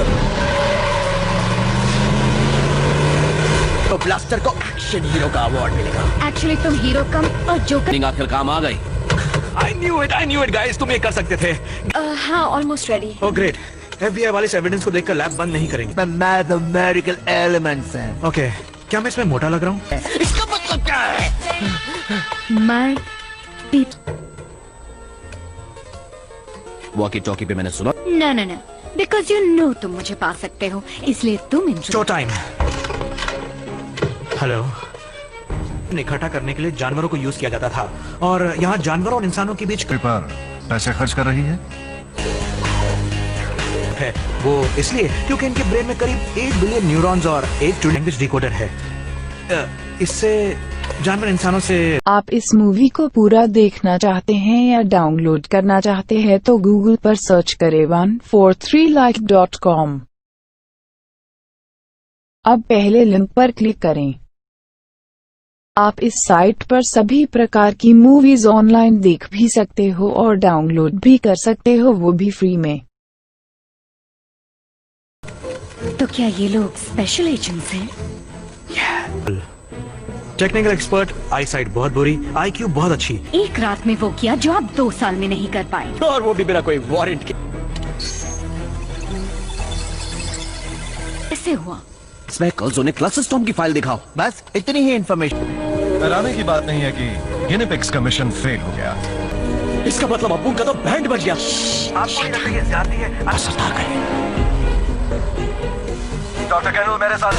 तो ब्लास्टर को एक्शन हीरो का अवार्ड मिलेगा। एक्चुअली तुम हीरो कम और जोकर। आखिर काम आ गई। I knew it, guys. तुम ये कर सकते थे। हाँ, almost ready. Oh great. FBI वाले इस एविडेंस को देखकर लैब बंद नहीं करेंगे। मैथमेटिकल एलिमेंट्स हैं। ओके, क्या मैं इसमें मोटा लग रहा हूँ? इसका मतलब क्या है? वॉकी टॉकी पे मैंने सुना। No. Because you know तुम मुझे पा सकते हो, इसलिए तुम शो टाइम। हेलो, इकट्ठा करने के लिए जानवरों को यूज किया जाता था और यहाँ जानवरों और इंसानों के बीच पर पैसे खर्च कर रही है वो इसलिए क्योंकि इनके ब्रेन में करीब 8 बिलियन न्यूरॉन्स और 8 लैंग्वेज डिकोडर है। इससे जानवर इंसानों से। आप इस मूवी को पूरा देखना चाहते हैं या डाउनलोड करना चाहते हैं तो गूगल पर सर्च करें 143like.com। अब पहले लिंक पर क्लिक करें। आप इस साइट पर सभी प्रकार की मूवीज ऑनलाइन देख भी सकते हो और डाउनलोड भी कर सकते हो, वो भी फ्री में। तो क्या ये लोग स्पेशल एजेंट्स हैं? टेक्निकल एक्सपर्ट, आई साइट बहुत बुरी, IQ बहुत अच्छी। एक रात में वो किया जो आप 2 साल में नहीं कर पाए, और वो भी बिना कोई वारंट के। कैसे हुआ? इसमें कल जोने क्लस्टर स्टॉर्म की फाइल दिखाओ, बस इतनी ही इंफॉर्मेशन। हैरानी की बात नहीं है कि गिनीपिग्स का मिशन फेल हो गया। इसका मतलब अब्बू का तो बैंड बज गया। आपको नहीं लगता ये ज्यादती है? सरदार कहे। डॉक्टर कैनल मेरे साथ।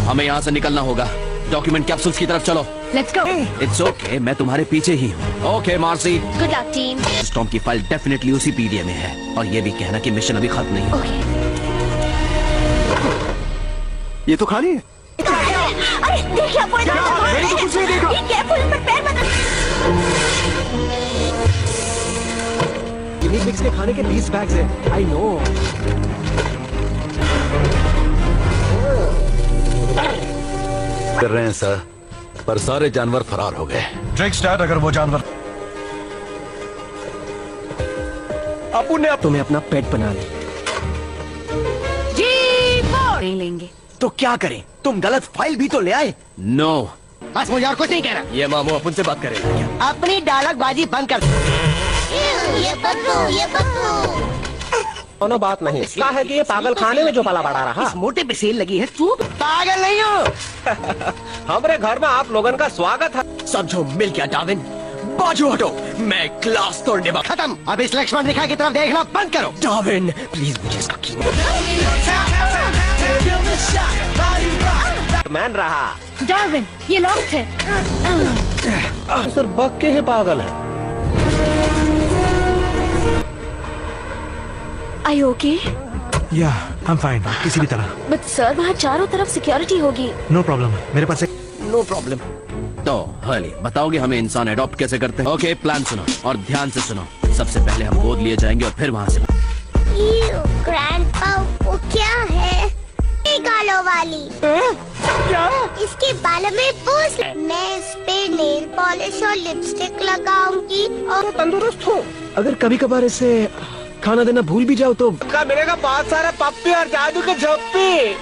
हमें यहाँ से निकलना होगा। डॉक्यूमेंट कैप्सूल्स की तरफ चलो। Let's go. इट्स ओके, मैं तुम्हारे पीछे ही हूँ। Okay Marcy. Good luck team. Storm की फाइल डेफिनेटली उसी पीडीए में है और ये भी कहना कि मिशन अभी खत्म नहीं हुआ। ये तो खाली है। अरे देखिए आपको मैंने तो कुछ नहीं देखा। ये केयरफुल पर पैर मत। गिनीपिग्स के खाने के 20 बैग्स हैं। I know. कर रहे हैं सर, पर सारे जानवर फरार हो गए। ड्रेक स्टार्ट, अगर वो जानवर अबू ने तुम्हें अपना पेट बना लिया। नहीं लेंगे तो क्या करें? तुम गलत फाइल भी तो ले आए। नो बस मुझे और कुछ नहीं कह रहा। ये मामू अपन से बात करेगा। अपनी डायलॉगबाजी बंद कर। ये बदलू कोनो बात नहीं। इसका है कि ये पागल खाने में जो पला बढ़ा रहा। इस मोटे पे सेल लगी है। तू पागल नहीं हो। हमारे घर में आप लोगों का स्वागत है। समझो मिल गया डार्विन। बाजू हटो, मैं क्लास तोड़ने वाला। खत्म। अब इस लक्ष्मण रेखा की तरफ देखना बंद करो। डार्विन प्लीज मुझे इसका कीमत। मैन रहा। डार्विन ये लॉक्ड है। सर बग के ही पागल है। Are you okay? Yeah, I'm fine. किसी भी तरह। But सर वहाँ चारों तरफ सिक्योरिटी होगी। No problem. मेरे पास एक नो प्रॉब्लम। तो हली बताओगे हमें इंसान अडॉप्ट कैसे करते हैं? ओके प्लान सुनो और ध्यान से सुनो। सबसे पहले हम गोद लिए जाएंगे और फिर वहाँ से। ग्रैंडपा वो क्या है? गालों वाली। क्या? इसके बालों में पूछ। मैं इस पे नेल पॉलिश और लिपस्टिक लगाऊंगी और तंदुरुस्त हूँ। अगर कभी कभार इसे खाना देना भूल भी जाओ तो का मिलेगा बहुत सारे पप्पी और जादू के झप्पी।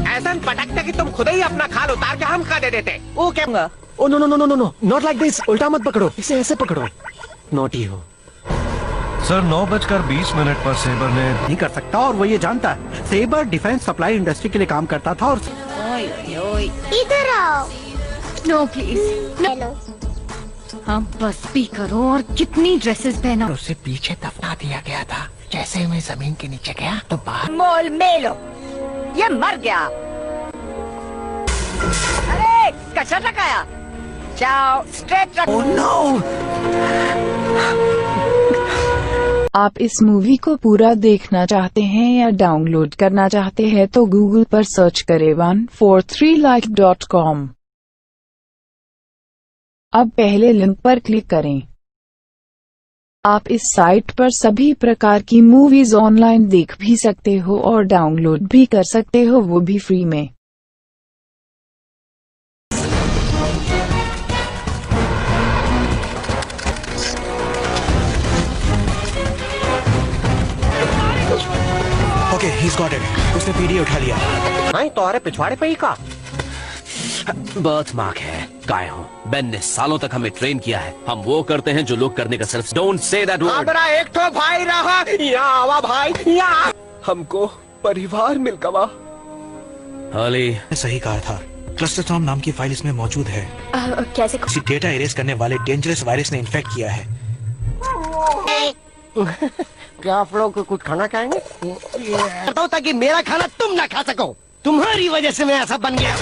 ऐसा पटकते कि तुम खुद ही अपना खाल उतार के हम खा दे देते। वो क्या? Oh no no no no no not like this. उल्टा मत पकड़ो, इसे ऐसे पकड़ो। नोटी हो सर। 9:20 पर सेबर ने नहीं कर सकता और वो ये जानता है। सेबर डिफेंस सप्लाई इंडस्ट्री के लिए काम करता था और इधर आओ। No please no. हाँ बस भी करो और कितनी ड्रेसेस पहना। उसे पीछे दफना दिया गया था। जैसे मैं जमीन के नीचे गया तो बाहर मोल मेलो ये मर गया। अरे कचरा लगाया। जाओ स्ट्रेट रखो। नो आप इस मूवी को पूरा देखना चाहते हैं या डाउनलोड करना चाहते हैं तो गूगल पर सर्च करें 143like.com। अब पहले लिंक पर क्लिक करें। आप इस साइट पर सभी प्रकार की मूवीज ऑनलाइन देख भी सकते हो और डाउनलोड भी कर सकते हो, वो भी फ्री में। Okay he's got it. उसने पीडी उठा लिया। नहीं तो अरे पिछवाड़े पे ही का बर्थ मार्क है। गाय हूँ। बेन ने सालों तक हमें ट्रेन किया है। हम वो करते हैं जो लोग करने का सिर्फ। Don't say that word. हमारा एक तो भाई रहा। यहाँ आवा भाई यहाँ। हमको परिवार मिल गवा। हली सही कहा था। क्लस्टर स्टॉर्म नाम की फाइल इसमें मौजूद है। कैसे? किसी डेटा इरेज करने वाले डेंजरस वायरस ने इन्फेक्ट किया है। क्या आप लोग कुछ खाना चाहेंगे? करता हूँ ताकि मेरा खाना तुम ना खा सको। तुम्हारी वजह से मैं ऐसा बन गया।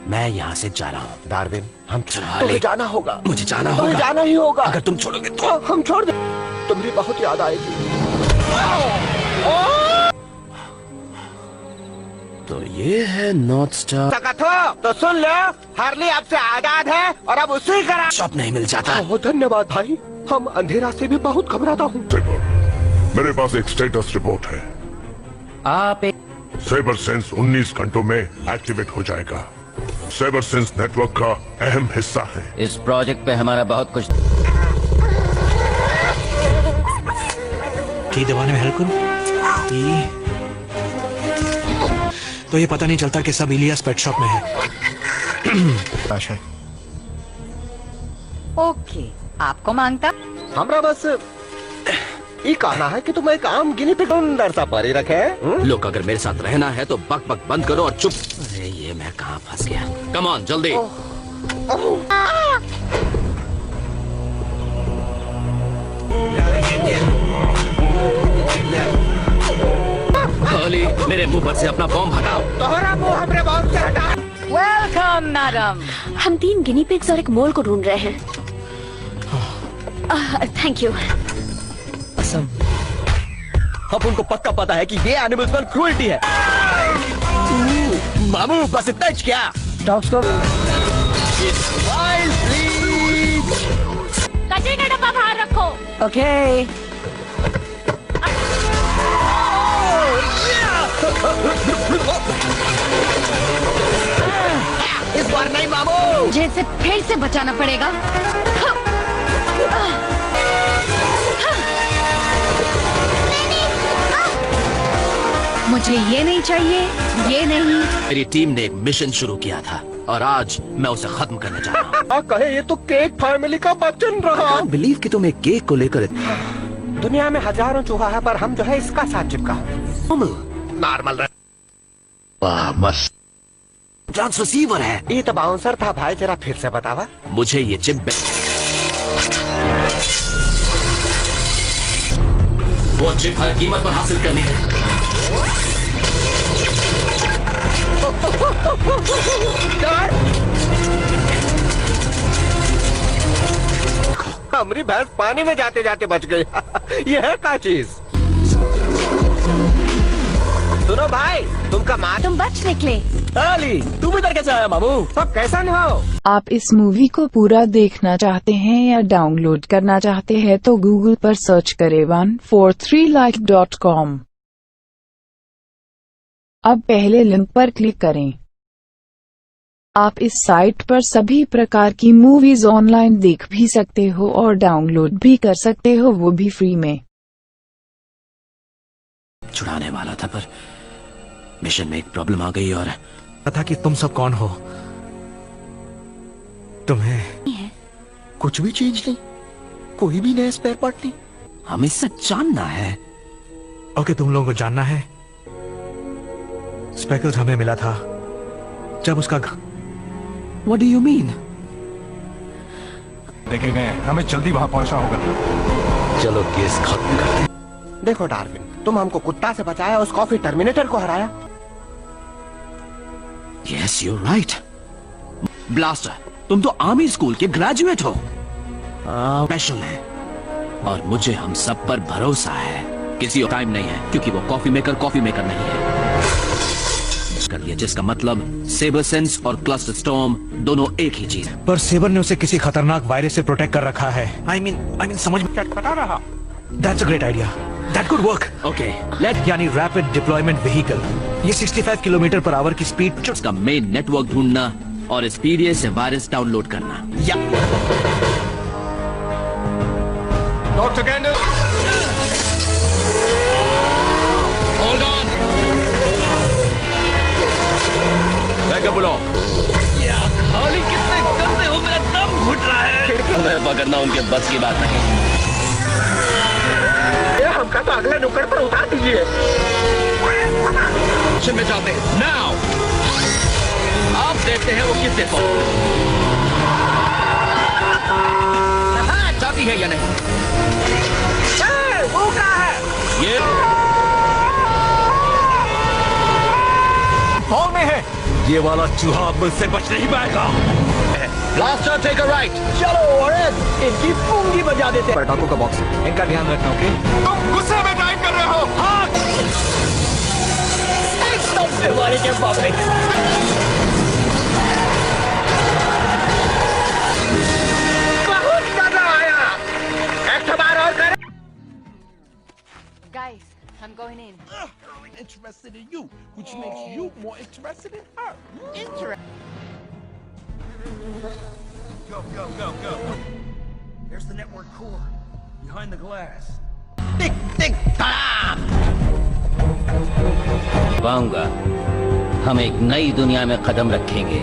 मैं यहाँ से जा रहा हूँ। डार्विन, हम तुम्हें जाना होगा। मुझे जाना होगा। तुम्हें जाना ही होगा। अगर तुम छोड़ोगे तो हम छोड़ दे। तुम्हारी बहुत याद आएगी। तो ये है नॉर्थ स्टार। सकत हो तो सुन लो, हार्ली आपसे आजाद है और अब उसी का शॉप नहीं मिल जाता। धन्यवाद भाई, हम अंधेरा से भी बहुत घबराता हूँ। मेरे पास एक स्टेटस रिपोर्ट है। आप साइबर सेंस 19 घंटों में एक्टिवेट हो जाएगा। साइबर सेंस नेटवर्क का अहम हिस्सा है। इस प्रोजेक्ट पे हमारा बहुत कुछ की दबाने में हेल्प करूं? तो ये पता नहीं चलता कि सब इलियास पेट शॉप में है। ओके, आपको मांगता? हमरा बस ये कहना है कि तुम एक आम गिनी पिग अंदर सा परी रखे। लोग अगर मेरे साथ रहना है तो बक बक बंद करो और चुप। अरे ये मैं कहाँ फंस गया। कम ऑन जल्दी। होली, मेरे मुंह पर से अपना बॉम्ब हटाओ। तोहरा मुंह हमरे बॉम्ब से हटा। Welcome madam. हम 3 गिनी पिग्स और एक मोल को ढूंढ रहे हैं। Thank you. अब उनको पक्का पता है कि ये एनिमल्स पर क्रूएल्टी है। मामू बस इतना ही क्या? डॉग्स को कचरे का डब्बा बाहर रखो। ओके। इस बार नहीं मामू। मुझे इसे फिर से बचाना पड़ेगा। मुझे ये नहीं चाहिए, ये नहीं। मेरी टीम ने एक मिशन शुरू किया था और आज मैं उसे खत्म करने जा रहा हूँ। कहे ये तो केक फैमिली का बच्चन रहा। बिलीव कि तुम एक केक को लेकर दुनिया में हजारों चूहा है पर हम जो है इसका साथ चिपका। नॉर्मल मस्त ट्रांससीवर है। ये तो बाउंसर था भाई, जरा फिर से बतावा। मुझे ये चिप वो चिप हर कीमत पर हासिल करनी है। हमारी भैंस पानी में जाते जाते बच गई। यह है क्या चीज? सुनो भाई, तुम बच निकले। अली, तुम इधर कैसे आया मामू? सब कैसा नहीं हो? आप इस मूवी को पूरा देखना चाहते हैं या डाउनलोड करना चाहते हैं तो गूगल पर सर्च करें 143like.com। अब पहले लिंक पर क्लिक करें। आप इस साइट पर सभी प्रकार की मूवीज ऑनलाइन देख भी सकते हो और डाउनलोड भी कर सकते हो, वो भी फ्री में। छुड़ाने वाला था पर मिशन में एक प्रॉब्लम आ गई और पता कि तुम सब कौन हो। तुम्हें कुछ भी चीज नहीं, कोई भी नया स्पेयर पार्ट नहीं। हमें इससे जानना है। ओके, तुम लोगों को जानना है। स्पेकल्स हमें मिला था जब उसका What do you mean? देखे गए, हमें जल्दी वहां पहुंचना होगा। चलो केस खत्म करते हैं। देखो डार्विन, तुम हमको कुत्ता से बचाया, उस कॉफी टर्मिनेटर को हराया। Yes, you're right. ब्लास्टर, तुम तो आर्मी स्कूल के ग्रेजुएट हो। स्पेशल है और मुझे हम सब पर भरोसा है। किसी और टाइम नहीं है क्योंकि वो कॉफी मेकर नहीं है। कर लिया, जिसका मतलब सेबर सेंस और क्लस्टर स्टॉर्म दोनों एक ही चीज। पर सेबर ने उसे किसी खतरनाक वायरस से प्रोटेक्ट कर रखा है। I mean समझ में पता रहा। That's a great idea. That could work. Okay. यानी रैपिड डिप्लॉयमेंट व्हीकल। ये 65 किलोमीटर पर आवर की स्पीड। उसका मेन नेटवर्क ढूंढना और इस पीडीए से वायरस डाउनलोड करना। या doctor candle, hold on. Backup बुलाओ। होली, कितने गंदे हो, मेरा दम घुट रहा है। मैं पकड़ना उनके बस की बात नहीं। हमका तो अगले नुक्कड़ पर उतार दीजिए। में जाते हैं। Now! आप देखते हैं वो कितने को चाहती है या नहीं। तू कहाँ है? ये हॉल में है। ये वाला चूहा मुझसे बच नहीं पाएगा। Blaster take a right. चलो और इनकी पूंगी बजा देते हैं। पटाखों का बॉक्स, इनका ध्यान रखना, ओके? तुम गुस्से में ड्राइव कर रहे हो। हाँ। एकदम दिवाली के बाबे। बहुत मजा आया। एक बार और करें। Guys, I'm going in. Interested in you, which makes you more interested in her. Interesting. Go. There's the network core behind the glass. टिक टिक धड़ाम। पाऊंगा हम एक नई दुनिया में कदम रखेंगे।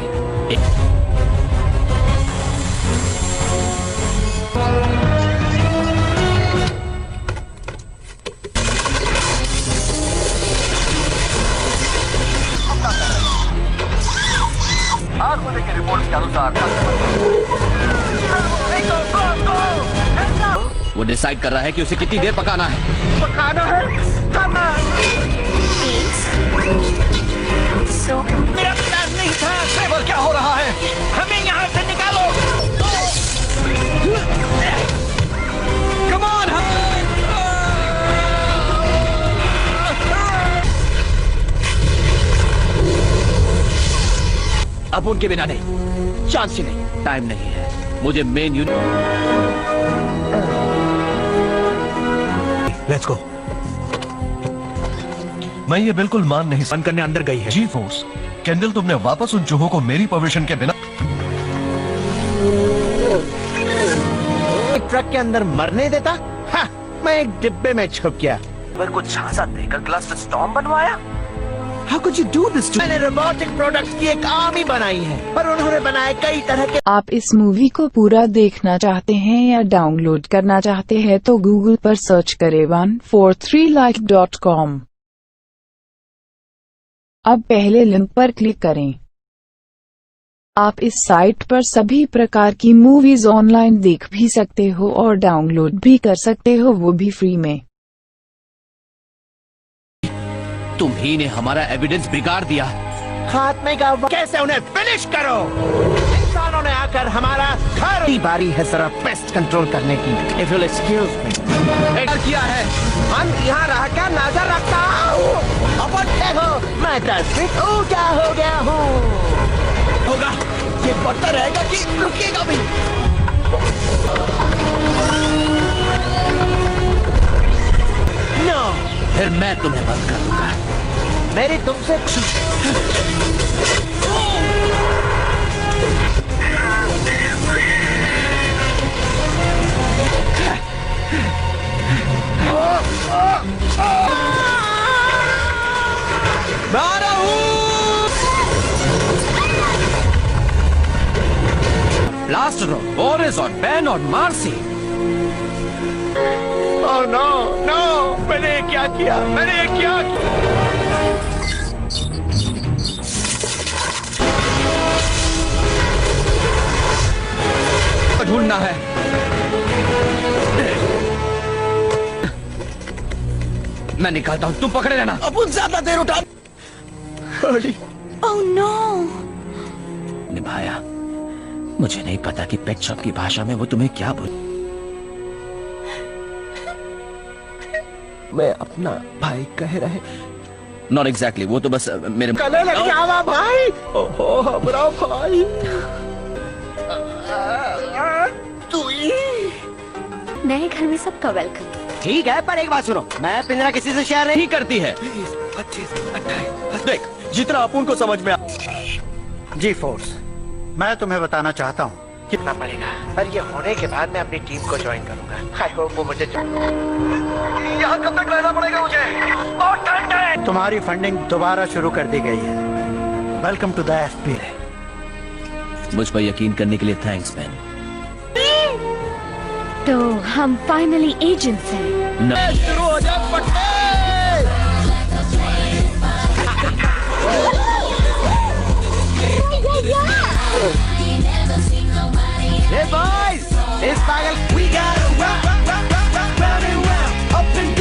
आंख खोलने के रिपोर्ट्स के अनुसार वो डिसाइड कर रहा है कि उसे कितनी देर पकाना है। पकाना है। मेरा प्लान नहीं था। ट्रेवर, क्या हो रहा है? हमें यहाँ से निकालो। Come on, अब उनके बिना नहीं, चांस ही नहीं, टाइम नहीं है। मुझे मेन लेट्स गो। मैं ये बिल्कुल मान नहीं बंद करने अंदर गई है। जी फोर्स, कैंडल तुमने वापस उन चूहों को मेरी परमिशन के बिना एक ट्रक के अंदर मरने देता? हाँ, मैं एक डिब्बे में छुप गया। पर कुछ झांसा देकर क्लस्टर स्टॉर्म बनवाया। How could you do this to me? मैंने रोबोटिक प्रोडक्ट्स की एक आर्मी बनाई है, पर उन्होंने बनाए कई तरह के। आप इस मूवी को पूरा देखना चाहते हैं या डाउनलोड करना चाहते हैं तो गूगल पर सर्च करें 143like.com। अब पहले लिंक पर क्लिक करें। आप इस साइट पर सभी प्रकार की मूवीज ऑनलाइन देख भी सकते हो और डाउनलोड भी कर सकते हो, वो भी फ्री में। तुम ही ने हमारा एविडेंस बिगाड़ दिया। खात्मे का कैसे उन्हें फिनिश करो। इंसानों ने आकर हमारा घर की बारी है जरा पेस्ट कंट्रोल करने की। If you'll excuse me। किया है। हम यहाँ रह कर नजर रखता हूँ। अपन देखो, मैं तो क्या हो गया हूँ। होगा ये बढ़ता रहेगा कि रुकेगा भी। नो, फिर मैं तुम्हें बंद कर दूंगा। मेरी तुमसे ब्लास्टर और बोरिस और बेन और मार्सी। ओह नो, नो, मैंने क्या किया? मैंने क्या किया? ढूंढना है। मैं निकालता हूँ, तुम पकड़े रहना। अब ज्यादा देर उठा। Oh no. निभाया। मुझे नहीं पता कि पेट शॉप की भाषा में वो तुम्हें क्या बोल। मैं अपना भाई कह रहे। नॉट एग्जैक्टली, वो तो बस मेरे गले लग गया भाई। ओहो हमारा भाई। तू नए घर में सबका वेलकम। ठीक है, पर एक बात सुनो, मैं पिंजरा किसी से शेयर नहीं करती है। 25, 28। देख, जितना अपन को समझ में आ। जी फोर्स, मैं तुम्हें बताना चाहता हूँ कितना पड़ेगा, पर ये होने के बाद मैं अपनी टीम को ज्वाइन करूंगा। आई होप वो मुझे यहाँ कब तक रहना पड़ेगा मुझे? बहुत ठंड है। तुम्हारी फंडिंग दोबारा शुरू कर दी गई है। Welcome to the FP. मुझ पर यकीन करने के लिए थैंक्स मैन। तो हम फाइनली एजेंट्स हैं। शुरू हो जा पट्टे। Hey boys, it's Pagal. We gotta rock, rock, rock, rock, rock, round and round, up and down.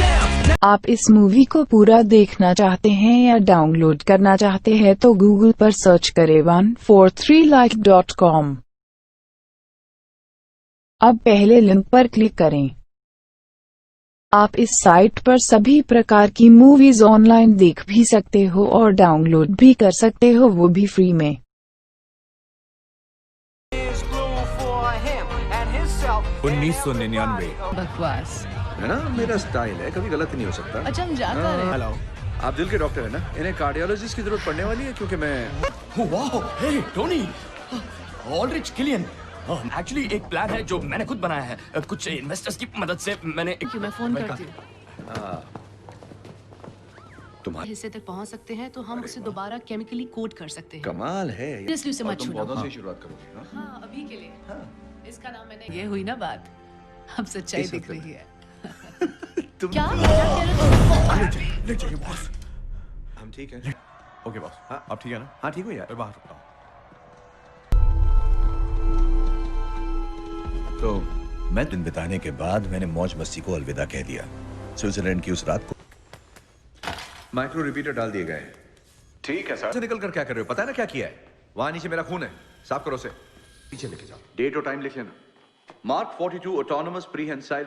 आप इस मूवी को पूरा देखना चाहते हैं या डाउनलोड करना चाहते हैं तो गूगल पर सर्च करें 143like.com। अब पहले लिंक पर क्लिक करें। आप इस साइट पर सभी प्रकार की मूवीज ऑनलाइन देख भी सकते हो और डाउनलोड भी कर सकते हो, वो भी फ्री में। 1999 बकवास है ना, मेरा स्टाइल है, कभी गलत नहीं हो सकता। अच्छा हम जाता रहे। हेलो, आप दिल के डॉक्टर है ना? इन्हें कार्डियोलॉजिस्ट की जरूरत पड़ने वाली है क्योंकि मैं वाह, हे टोनी, ऑलरिच किलियन। एक्चुअली एक प्लान है जो मैंने खुद बनाया है, कुछ इन्वेस्टर्स की मदद से मैंने मैं फोन करती हूँ। तुम्हारे हिस्से तक पहुँच सकते हैं तो हम उसे दोबारा केमिकली कोट कर सकते हैं। कमाल है। इसलिए उसे मत छूना। पौधों से शुरुआत करोगे? हाँ, अभी के लिए। इसका नाम मैंने, ये हुई ना बात, अब सच्चाई दिख रही है। क्या ले चलिए बॉस। हम ठीक हैं। Okay boss. हाँ, आप ठीक है ना? हाँ ठीक हो यार। मैं बाहर रुकता हूँ। तो मैं दिन बिताने के बाद मैंने मौज मस्ती को अलविदा कह दिया। स्विट्जरलैंड की उस रात को माइक्रो रिपीटर डाल दिए गए। ठीक है सर। निकल कर क्या कर रहे हो? पता है ना क्या किया है? वहां नीचे मेरा खून है, साफ करो उसे। पीछे लेके जाओ। डेट और टाइम लिख लेना। Mark 42 autonomous prehensile.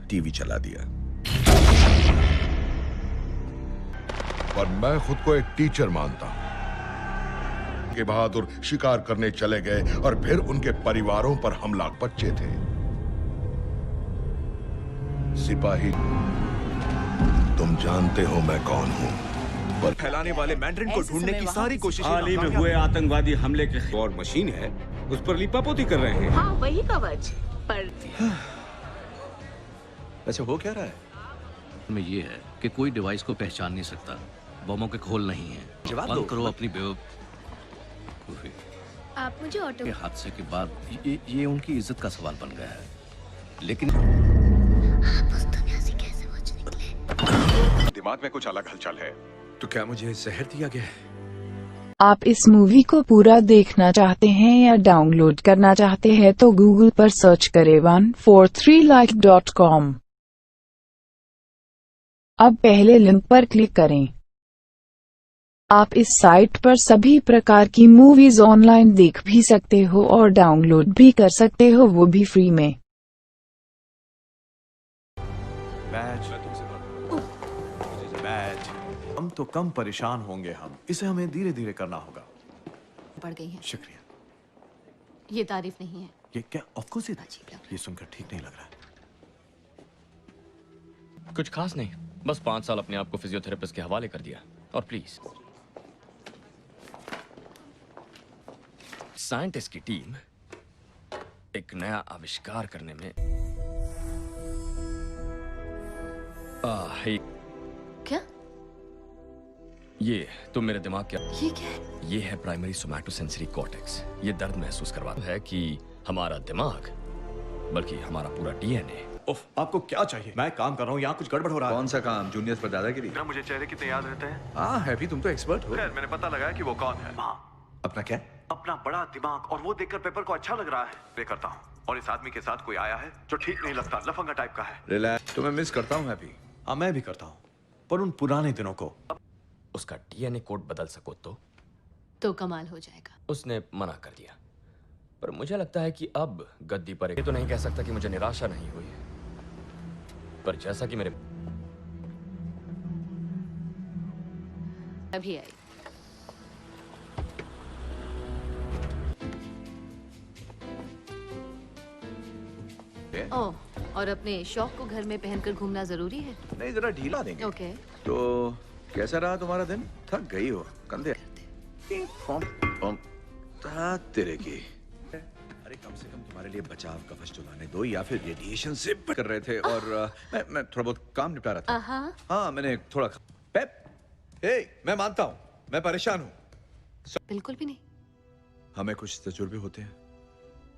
टीवी चला दिया। पर मैं खुद को एक टीचर मानता हूं कि बहादुर शिकार करने चले गए और फिर उनके परिवारों पर हमला। बच्चे थे, सिपाही। तुम जानते हो मैं कौन हूं। पर फैलाने वाले मैंड्रिन को ढूंढने की सारी कोशिशें हाल ही में हुए आतंकवादी हमले के और मशीन है, उस पर लिपापोती कर रहे हैं। हाँ, वही कवच पर। वैसे हो क्या रहा है? में ये है कि कोई डिवाइस को पहचान नहीं सकता, बमों के खोल नहीं है। जवाब बंद दो। करो अपनी बेवकूफी। आप मुझे ऑटो के हादसे के बाद ये उनकी इज्जत का सवाल बन गया है। लेकिन आप उस दुनिया से कैसे बच निकले? दिमाग में कुछ अलग हलचल है। तो क्या मुझे जहर दिया गया है? आप इस मूवी को पूरा देखना चाहते हैं या डाउनलोड करना चाहते हैं तो गूगल पर सर्च करें 143like.com। अब पहले लिंक पर क्लिक करें। आप इस साइट पर सभी प्रकार की मूवीज ऑनलाइन देख भी सकते हो और डाउनलोड भी कर सकते हो, वो भी फ्री में। बैच हम तो कम परेशान होंगे हम। इसे हमें धीरे धीरे करना होगा। पड़ गई है। शुक्रिया। ये तारीफ नहीं है। ये क्या? ऑफ कोर्स ये सुनकर ठीक नहीं लग रहा है। कुछ खास नहीं, बस 5 साल अपने आप को फिजियोथेरेपिस्ट के हवाले कर दिया। और प्लीज, साइंटिस्ट की टीम एक नया आविष्कार करने में क्या? ये तुम मेरे दिमाग के, ये क्या है? ये है प्राइमरी सोमैटोसेंसरी कॉर्टेक्स। ये दर्द महसूस करवाता है कि हमारा दिमाग, बल्कि हमारा पूरा डीएनए। उफ, आपको क्या चाहिए? मैं काम कर रहा हूँ, यहाँ कुछ गड़बड़ हो रहा है। कौन सा काम? जूनियर्स पर दादागिरी? ना मुझे चेहरे कितने याद रहते हैं। हाँ हैप्पी, तुम तो एक्सपर्ट हो। खैर, मैंने पता लगाया कि वो कौन है। अपना क्या? अपना बड़ा दिमाग, और वो देखकर पेपर को अच्छा लग रहा है। प्ले करता हूँ, और इस आदमी के साथ कोई आया है जो ठीक नहीं लगता, लफंगा टाइप का है। रिलैक्स, तुम्हें मिस करता हूँ हैप्पी। हाँ, मैं भी करता हूँ, पर उन पुराने दिनों को। उसका डीएनए कोड बदल सको तो कमाल हो जाएगा। उसने मना कर दिया, पर मुझे लगता है कि अब गद्दी पर, ये तो नहीं कह सकता कि मुझे निराशा नहीं हुई, पर जैसा कि मेरे अभी आई। ओह, और अपने शौक को घर में पहनकर घूमना जरूरी है? नहीं, जरा ढीला देंगे। ओके। तो कैसा रहा तुम्हारा दिन? थक गई हो कंधे? तेरे की। अरे कम से कम तुम्हारे लिए बचाव कवच तो लाने दो, या फिर रेडिएशन से कर रहे थे। और मैं थोड़ा बहुत काम निपटा रहा था। हाँ, मैंने थोड़ा पेप। मैं मानता हूँ मैं परेशान हूँ। बिल्कुल भी नहीं। हमें कुछ तजुर्बे होते हैं,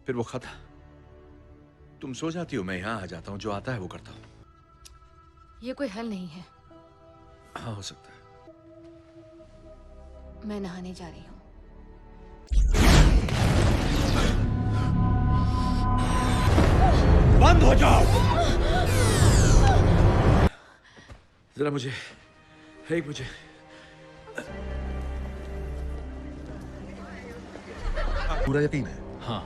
फिर वो खता। तुम सो जाती हो, मैं यहाँ आ जाता हूँ, जो आता है वो करता हूँ। ये कोई हल नहीं है। हाँ, हो सकता है। मैं नहाने जा रही हूँ। बंद हो जाओ। जरा मुझे पूरा यकीन है? हाँ।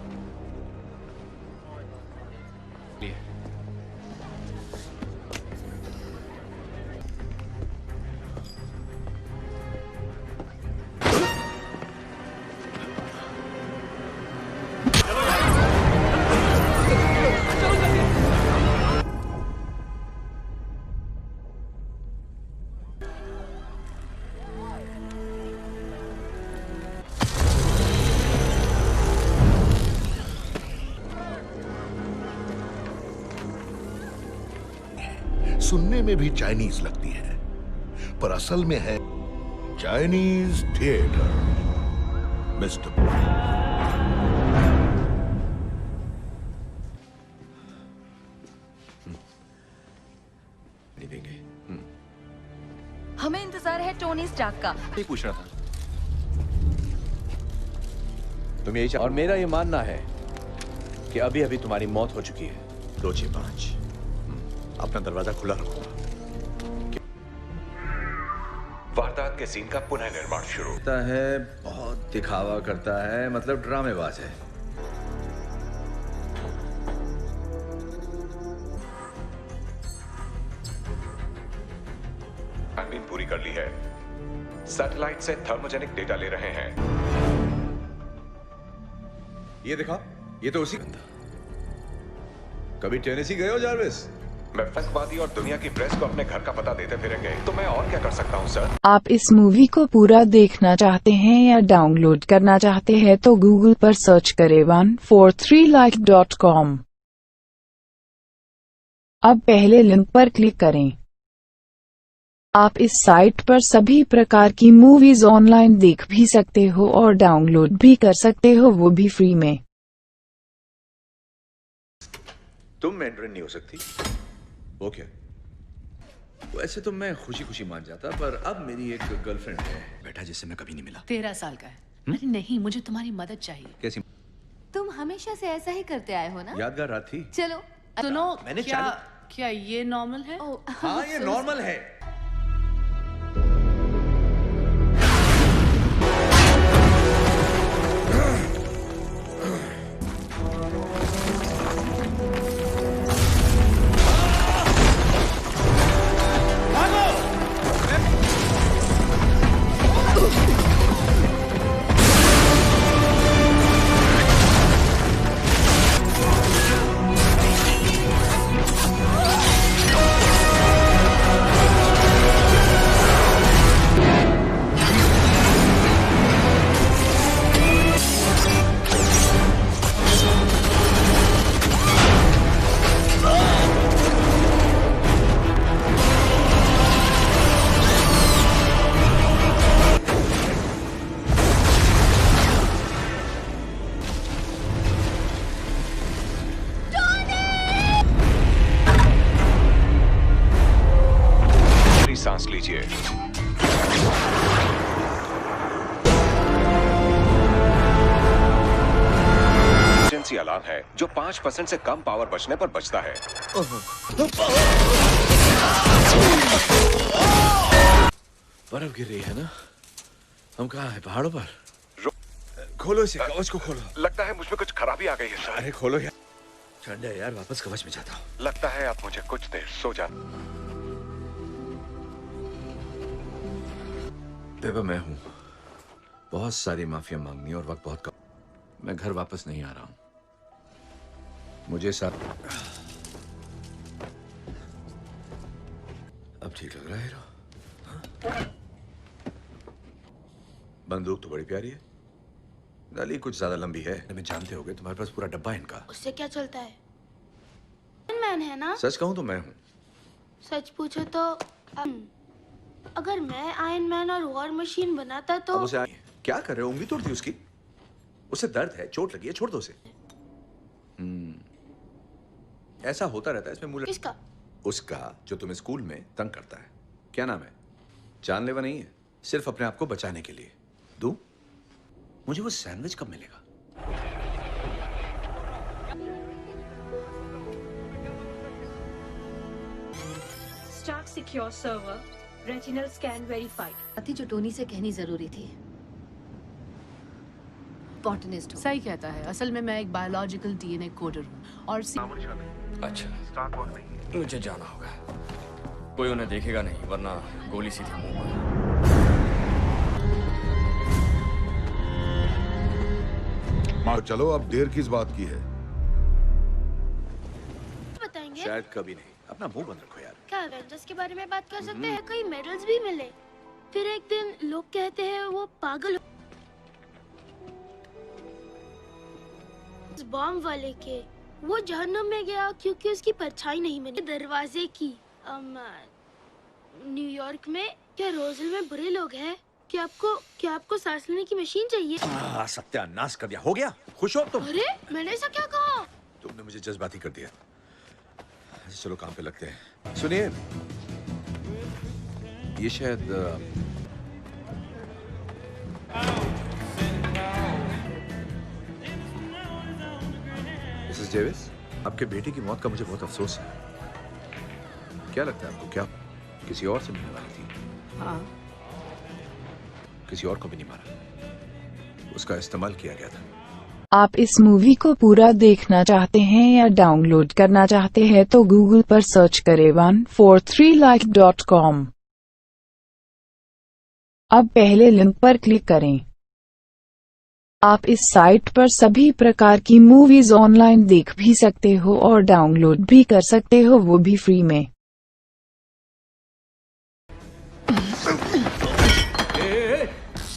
सुनने में भी चाइनीज लगती है, पर असल में है चाइनीज थिएटर। मिस्टर नहीं देंगे। हमें इंतजार है टोनी स्टार्क का। नहीं पूछ रहा था। तुम यही और मेरा ये मानना है कि अभी अभी तुम्हारी मौत हो चुकी है। 265 अपना दरवाजा खुला रखो। वारदात के सीन का पुनः निर्माण शुरू होता है, बहुत दिखावा करता है, मतलब ड्रामेबाज है। छानबीन पूरी कर ली है। सैटेलाइट से थर्मोजेनिक डेटा ले रहे हैं। ये दिखा, ये तो उसी कभी टेनेसी गए हो जारविस? मैं आतंकवादी और दुनिया की प्रेस को अपने घर का पता देते फिरेंगे, तो मैं और क्या कर सकता हूँ सर? आप इस मूवी को पूरा देखना चाहते हैं या डाउनलोड करना चाहते हैं तो गूगल पर सर्च करें 143like.com। अब पहले लिंक पर क्लिक करें। आप इस साइट पर सभी प्रकार की मूवीज ऑनलाइन देख भी सकते हो और डाउनलोड भी कर सकते हो, वो भी फ्री में। तुम मैंड्रिन नहीं हो सकती। वो क्या? वैसे तो मैं खुशी खुशी मान जाता, पर अब मेरी एक गर्लफ्रेंड है बेटा जिससे मैं कभी नहीं मिला। 13 साल का है। अरे नहीं, मुझे तुम्हारी मदद चाहिए। कैसी? तुम हमेशा से ऐसा ही करते आए हो ना? यादगार रात थी। चलो सुनो, मैंने क्या ये नॉर्मल है? हाँ, ये नॉर्मल है। सांस लीजिए। इमरजेंसी अलार्म है जो 5% से कम पावर बचने पर बचता है। बर्फ गिर रही है ना? हम कहाँ हैं? पहाड़ों पर? खोलो इसे, कवच को खोलो। लगता है मुझमें कुछ खराबी आ गई है सर। अरे खोलो यार। ठंड है यार, वापस कवच में जाता हूँ। लगता है आप मुझे कुछ देर सो जा। पेपर मैं हूँ। बहुत सारी माफिया मांगनी और वक्त बहुत कम। मैं घर वापस नहीं आ रहा हूँ। मुझे साथ अब ठीक लग रहा है हीरो? बंदूक तो बड़ी प्यारी है। नली कुछ ज्यादा लंबी है। मैं जानते होगे तुम्हारे पास पूरा डब्बा है इनका। उससे क्या चलता है? मैन है ना? सच कहूँ तो मैं हूँ। सच पूछो तो अगर मैं आयरन मैन और वॉर मशीन बनाता तो उसे क्या कर रहे हो? उंगली तोड़ दी उसकी। उसे दर्द है, चोट लगी है, छोड़ दो उसे। ऐसा होता रहता है इसमें मूल। किसका? उसका जो तुम्हें स्कूल में तंग करता है। क्या नाम है? जानलेवा नहीं है, सिर्फ अपने आप को बचाने के लिए। दूं? मुझे वो सैंडविच कब मिलेगा? Start secure server. Retinal scan verified. बात जो टोनी से कहनी जरूरी थी। बॉटनिस्ट हूँ। सही कहता है। असल में मैं एक बायोलॉजिकल डीएनए कोडर हूँ और अच्छा, मुझे जाना होगा। कोई उन्हें देखेगा नहीं, वरना गोली सीधी मुंह पर। चलो, अब देर किस बात की है? बताएंगे? शायद कभी नहीं। अपना मुंह बंद रखो यार। क्या एवेंजर्स के बारे में बात कर सकते हैं? कई मेडल्स भी मिले। फिर एक दिन लोग कहते हैं वो पागल हो। बॉम्ब वाले के वो जहन्नुम में गया क्योंकि उसकी परछाई नहीं मिली दरवाजे की। न्यूयॉर्क में क्या रोजल में बुरे लोग हैं? क्या आपको सांस लेने की मशीन चाहिए? सत्यानाश कर दिया। हो गया? खुश हो तुम? अरे मैंने ऐसा क्या कहा? तुमने मुझे जज्बाती कर दिया। चलो काम पे लगते हैं। सुनिए, ये शायद मिसेस डेविस, आपके बेटे की मौत का मुझे बहुत अफसोस है। क्या लगता है आपको, क्या किसी और से मिलने वाली थी? हाँ। किसी और को भी नहीं मारा, उसका इस्तेमाल किया गया था। आप इस मूवी को पूरा देखना चाहते हैं या डाउनलोड करना चाहते हैं तो गूगल पर सर्च करें 143like.com। अब पहले लिंक पर क्लिक करें। आप इस साइट पर सभी प्रकार की मूवीज ऑनलाइन देख भी सकते हो और डाउनलोड भी कर सकते हो, वो भी फ्री में।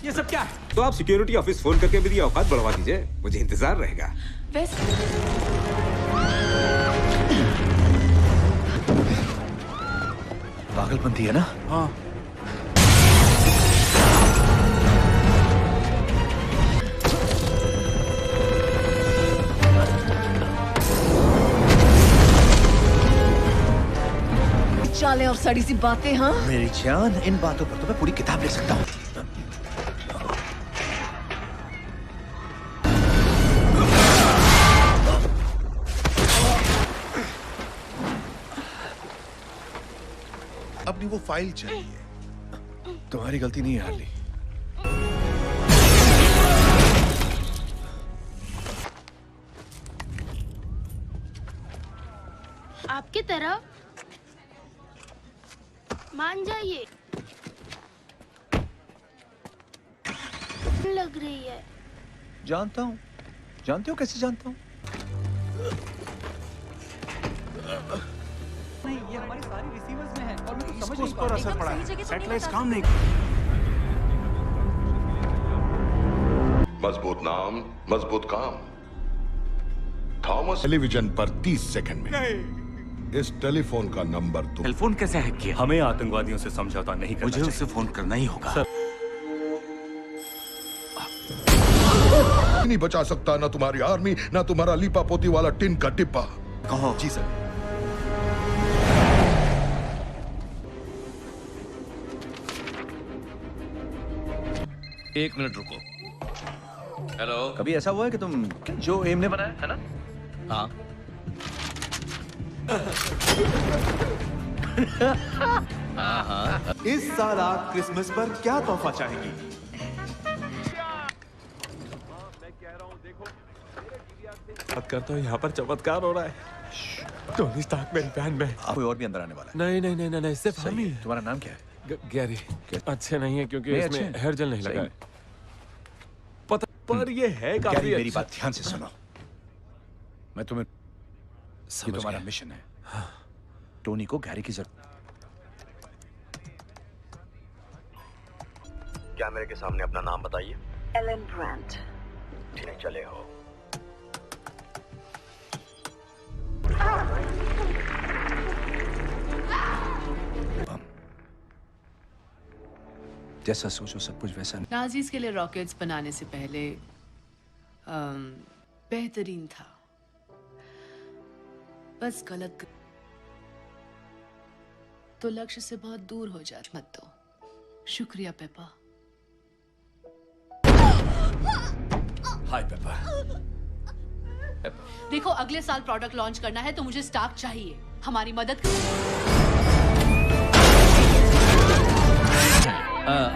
ये सब क्या है? तो आप सिक्योरिटी ऑफिस फोन करके मेरी औकात बढ़वा दीजिए, मुझे इंतजार रहेगा। पागलपंती है ना? हाँ। चाले और सड़ी सी बातें। हाँ मेरी जान, इन बातों पर तो मैं पूरी किताब लिख सकता हूँ। अपनी वो फाइल चाहिए। तुम्हारी गलती नहीं है हार्ली। आपकी तरह मान जाइए। लग रही है। जानता हूँ। जानते हो कैसे जानता हूँ? नहीं, ये हमारी सारी रिसीवर्स में है और मुझे समझ इसको नहीं उस पर असर पड़ा है। सैटेलाइट्स काम नहीं। मजबूत नाम, मजबूत काम। थॉमस टेलीविजन पर 30 सेकंड में इस टेलीफोन का नंबर दो। टेलीफोन कैसे हैक किया? हमें आतंकवादियों से समझौता नहीं करना। मुझे उससे फोन करना ही होगा। नहीं बचा सकता ना तुम्हारी आर्मी, ना तुम्हारा लीपा पोती वाला टिन का डिब्बा। कहो। जी सर। एक मिनट रुको। हेलो। कभी ऐसा हुआ है कि तुम जो एम ने बनाया है ना? हाँ। इस साल आप क्रिसमस पर क्या तोहफा चाहेंगी? बात करता हूँ, यहाँ पर चमत्कार हो रहा है। टोनी स्टार्क मेरी बहन में। कोई और भी अंदर आने वाला है? नहीं, सिर्फ हम ही। तुम्हारा नाम क्या है? गैरी। अच्छे नहीं है क्योंकि नहीं, इसमें अच्छे। हेयर जेल नहीं लगा है। पता पर ये है काफी गैरी, मेरी अच्छा। बात ध्यान से सुनो। मैं तुम्हें ये तुम्हारा मिशन है। टोनी को गैरी की जरूरत। क्या मेरे के सामने अपना नाम बताइए? Alan Brant. ठीक चले हो। जैसा सोचो सब कुछ वैसा नहीं। नाजीज के लिए रॉकेट्स बनाने से पहले बेहतरीन था। बस गलत तो लक्ष्य से बहुत दूर हो जात मत दो। शुक्रिया पेपा। हाय पेपा। देखो अगले साल प्रोडक्ट लॉन्च करना है तो मुझे स्टॉक चाहिए। हमारी मदद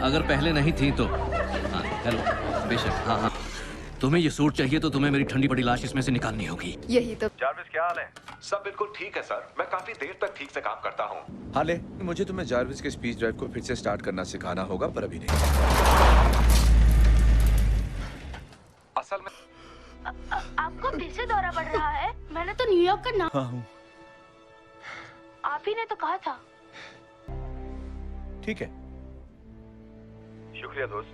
अगर पहले नहीं थी तो हाँ, हेलो बेशक। हाँ हाँ, तुम्हें ये सूट चाहिए तो तुम्हें मेरी ठंडी पड़ी लाश इसमें से निकालनी होगी। यही तो। जारविस क्या हाल है? सब बिल्कुल ठीक है सर, मैं काफी देर तक ठीक से काम करता हूँ। हाले, मुझे तुम्हें जारविस के स्पीच ड्राइव को फिर से स्टार्ट करना सिखाना होगा, पर अभी नहीं। असल में आपको फिर से दौरा पड़ रहा है? मैंने तो न्यूयॉर्क का नाम। हाँ हूँ। आप ही ने तो कहा था। ठीक है, शुक्रिया दोस्त।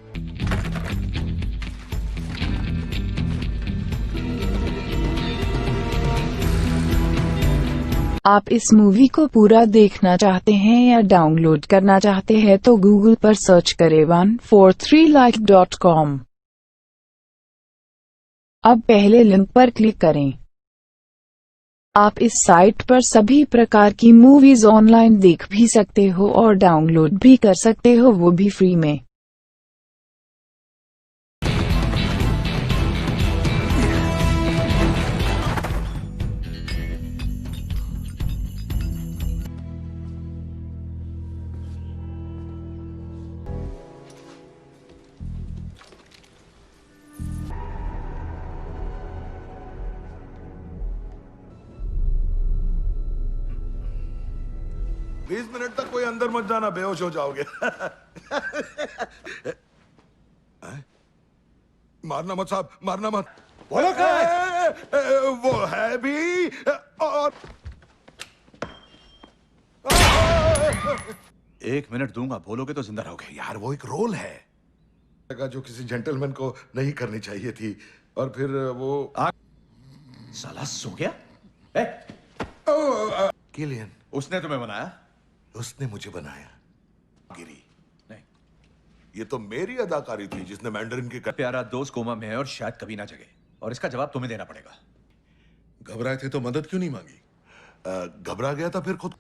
आप इस मूवी को पूरा देखना चाहते हैं या डाउनलोड करना चाहते हैं तो गूगल पर सर्च करें 143like.com। अब पहले लिंक पर क्लिक करें। आप इस साइट पर सभी प्रकार की मूवीज ऑनलाइन देख भी सकते हो और डाउनलोड भी कर सकते हो, वो भी फ्री में। मिनट तक कोई अंदर मत जाना, बेहोश हो जाओगे। मारना मत साहब, मारना मत। बोलो क्या है? वो है भी और 1 मिनट दूंगा, बोलोगे तो जिंदा रहोगे। यार वो एक रोल है जो किसी जेंटलमैन को नहीं करनी चाहिए थी, और फिर वो साला सो गया। किलियन, उसने तुम्हें बनाया? उसने मुझे बनाया। गिरी नहीं, ये तो मेरी अदाकारी थी जिसने मैंडरिन के प्यारा दोस्त कोमा में है और शायद कभी ना जगे, और इसका जवाब तुम्हें देना पड़ेगा। घबराए थे तो मदद क्यों नहीं मांगी? घबरा गया था फिर खुद।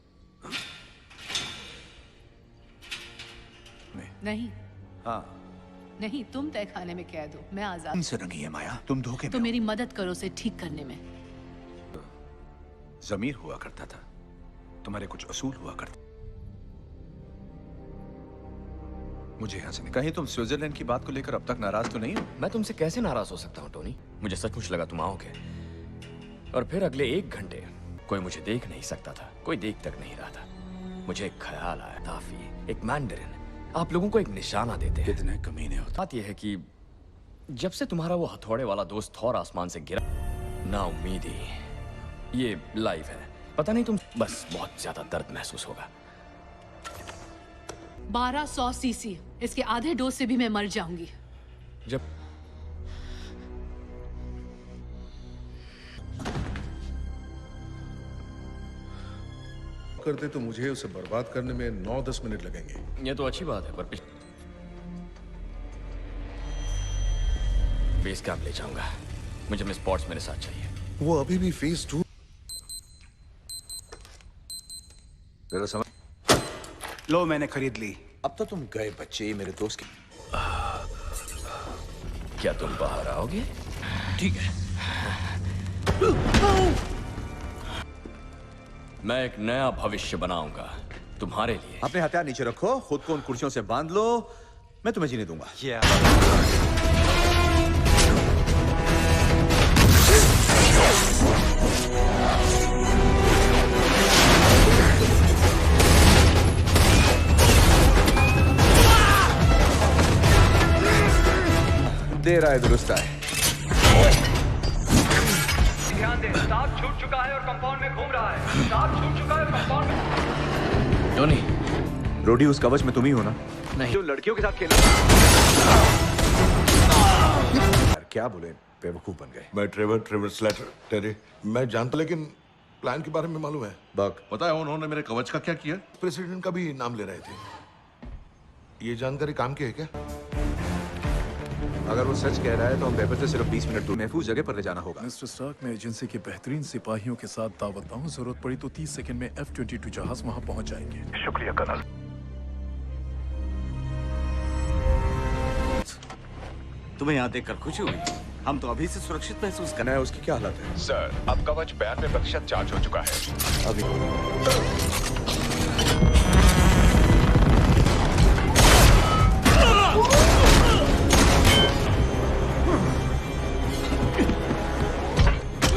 नहीं। हाँ नहीं, तुम तय खाने में कैद हो, मैं आजाद। इनसे रंगी है माया, तुम धोखे में तो मेरी मदद करो उसे ठीक करने में। ज़मीर हुआ करता था, तुम्हारे कुछ असूल हुआ करते। मुझे यहाँ से कहीं तुम स्विट्जरलैंड की बात को लेकर अब तक नाराज तो नहीं हो? मैं तुमसे कैसे नाराज हो सकता हूँ टोनी? मुझे सचमुच लगा तुम आओगे, और फिर अगले 1 घंटे कोई मुझे देख नहीं सकता था, कोई देख तक नहीं रहा था। मुझे एक ख्याल आया, काफी एक मैंडरिन आप लोगों को एक निशाना देते हैं। कितने कमीने होते। बात यह है कि जब से तुम्हारा वो हथौड़े वाला दोस्त थॉर आसमान से गिरा, ना उम्मीदी, ये लाइव है। पता नहीं, तुम बस बहुत ज्यादा दर्द महसूस होगा। 1200 सीसी, इसके आधे डोज से भी मैं मर जाऊंगी। जब करते तो मुझे उसे बर्बाद करने में 9-10 मिनट लगेंगे। ये तो अच्छी बात है, पर बेस कैंप ले जाऊंगा। मुझे अपने स्पॉट्स मेरे साथ चाहिए। वो अभी भी फेज 2। जरा समझ लो, मैंने खरीद ली। अब तो तुम गए बच्चे, मेरे दोस्त के। क्या तुम बाहर आओगे? ठीक है। मैं एक नया भविष्य बनाऊंगा तुम्हारे लिए। अपने हथियार नीचे रखो, खुद को उन कुर्सियों से बांध लो, मैं तुम्हें जीने दूंगा। देर आए दुरुस्त आए। ध्यान दें, स्टाफ छूट चुका है और कंपाउंड में घूम रहा है। स्टाफ छूट चुका है और कंपाउंड में। टोनी, रोडी उस कवच में तुम ही हो ना? नहीं, जो लड़कियों के साथ खेल। क्या बोले, बेवकूफ बन गए। मैं ट्रेवर स्लेटर टेरी, मैं जानता, लेकिन प्लान के बारे में मालूम है। बक पता है उन्होंने मेरे कवच का क्या किया? प्रेसिडेंट का भी नाम ले रहे थे। ये जानकारी काम की है क्या? अगर वो सच कह रहा है तो हम पेपर से सिर्फ 20 मिनट दूर महफूज जगह पर ले जाना होगा। मिस्टर स्टार्क, मैं एजेंसी के बेहतरीन सिपाहियों के साथ दावत पाऊँ। जरूरत पड़ी तो 30 सेकंड में F-22 जहाज वहाँ पहुँच जाएंगे। शुक्रिया कर्नल। तुम्हें यहाँ देखकर खुशी हुई? हम तो अभी से सुरक्षित महसूस कर रहे हैं। उसकी क्या हालत है? सर, अब कवच 92% चार्ज हो चुका है। अभी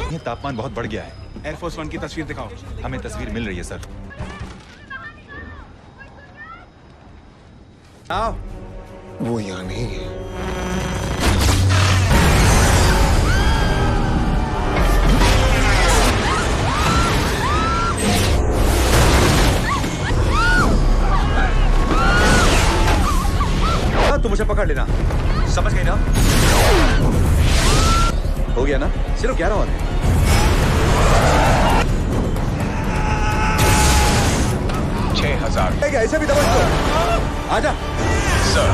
ये तापमान बहुत बढ़ गया है। एयरफोर्स 1 की तस्वीर दिखाओ। हमें तस्वीर मिल रही है सर। आओ। वो यहाँ नहीं है। तुम मुझे पकड़ लेना, समझ गई ना? हो गया ना? सिर्फ 11 और है। ऐसे भी दबा दो। आजा। सर।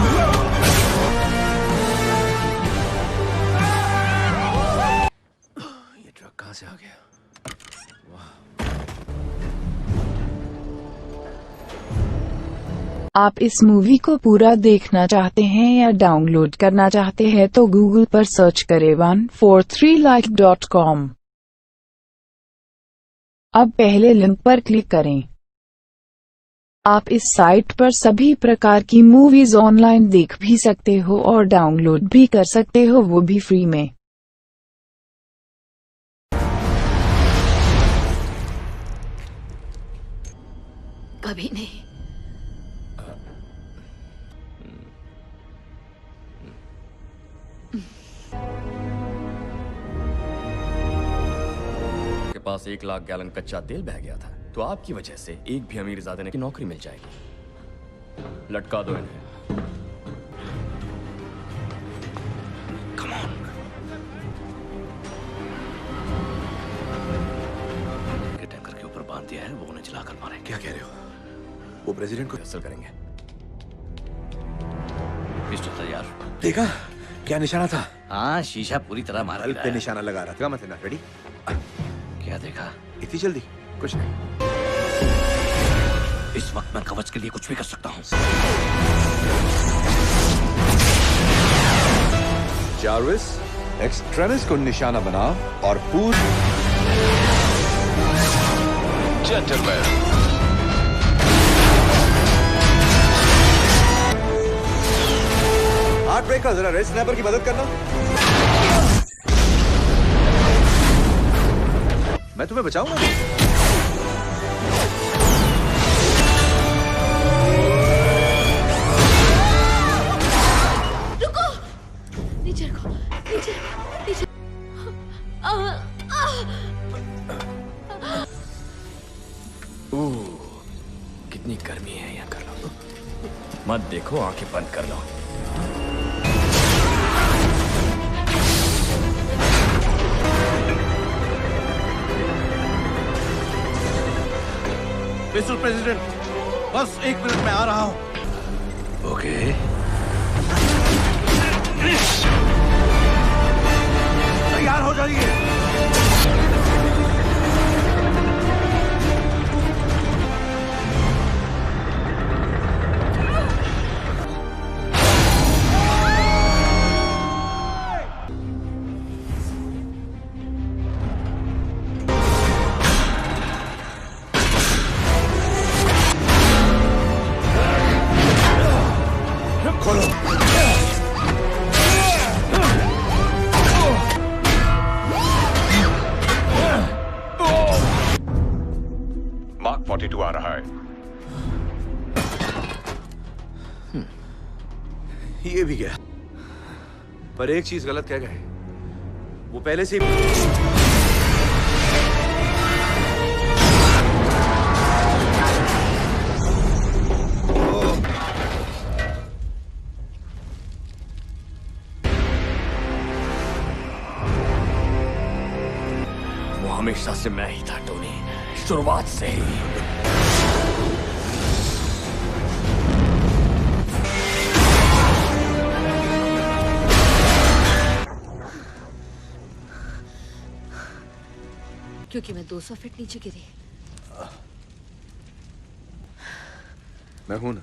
ये ट्रक कहाँ से आ गया? आप इस मूवी को पूरा देखना चाहते हैं या डाउनलोड करना चाहते हैं तो गूगल पर सर्च करें 143like.com। अब पहले लिंक पर क्लिक करें। आप इस साइट पर सभी प्रकार की मूवीज ऑनलाइन देख भी सकते हो और डाउनलोड भी कर सकते हो, वो भी फ्री में। कभी नहीं। के पास 1 लाख गैलन कच्चा तेल बह गया था, तो आपकी वजह से एक भी अमीरजादे की नौकरी मिल जाएगी। लटका दो इन्हें। Come on. के टैंकर के ऊपर बांध दिया है, वो उन्हें जलाकर मारे। क्या कह रहे हो? वो प्रेसिडेंट को हासिल करेंगे। पिस्टल तैयार। देखा क्या निशाना था? हाँ, शीशा पूरी तरह मारा बल्ब पे निशाना लगा रहा था। मत लेना। रेडी? क्या देखा? इतनी जल्दी? कुछ नहीं। इस वक्त मैं कवच के लिए कुछ भी कर सकता हूँ। जार्विस, एक्सट्रेमिस को निशाना बना और पूछ। जेंटलमैन। हार्ट ब्रेकर, जरा रेड स्नैपर की मदद करना। मैं तुम्हें बचाऊंगा। रुको, नीचे रखो, नीचे, नीचे। कितनी गर्मी है यहाँ। कर लो, मत देखो, आंखें बंद कर लो। मिस्टर प्रेसिडेंट, बस 1 मिनट में आ रहा हूं। ओके। तैयार हो जाइए। मार्क 42 आ रहा है। ये भी गया। पर एक चीज गलत कह गए। वो पहले से वो हमेशा से मैं ही था टोनी, शुरुआत से ही। क्योंकि मैं 200 फीट नीचे गिरी। मैं हूं ना,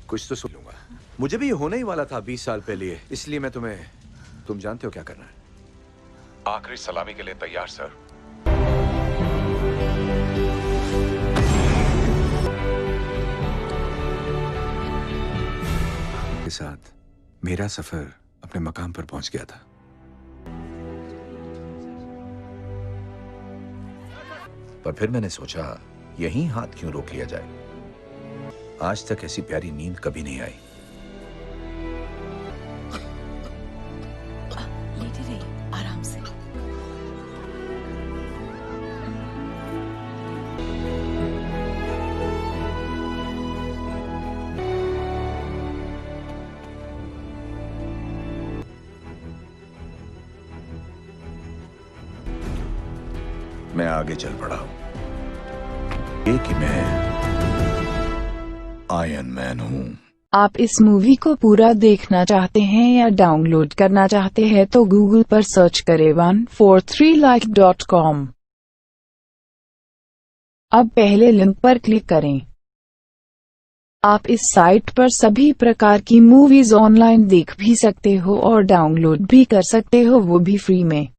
कुछ तो सुन लूंगा। मुझे भी ये होने ही वाला था 20 साल पहले, इसलिए मैं तुम जानते हो क्या करना है। आखिरी सलामी के लिए तैयार सर। के साथ मेरा सफर अपने मकाम पर पहुंच गया था। पर फिर मैंने सोचा यहीं हाथ क्यों रोक लिया जाए। आज तक ऐसी प्यारी नींद कभी नहीं आई। लेटी रही आराम से। मैं आगे चल पड़ा हूं। ये कि मैं आयरन मैन हूं। आप इस मूवी को पूरा देखना चाहते हैं या डाउनलोड करना चाहते हैं तो गूगल पर सर्च करें 143like.com। अब पहले लिंक पर क्लिक करें। आप इस साइट पर सभी प्रकार की मूवीज ऑनलाइन देख भी सकते हो और डाउनलोड भी कर सकते हो, वो भी फ्री में।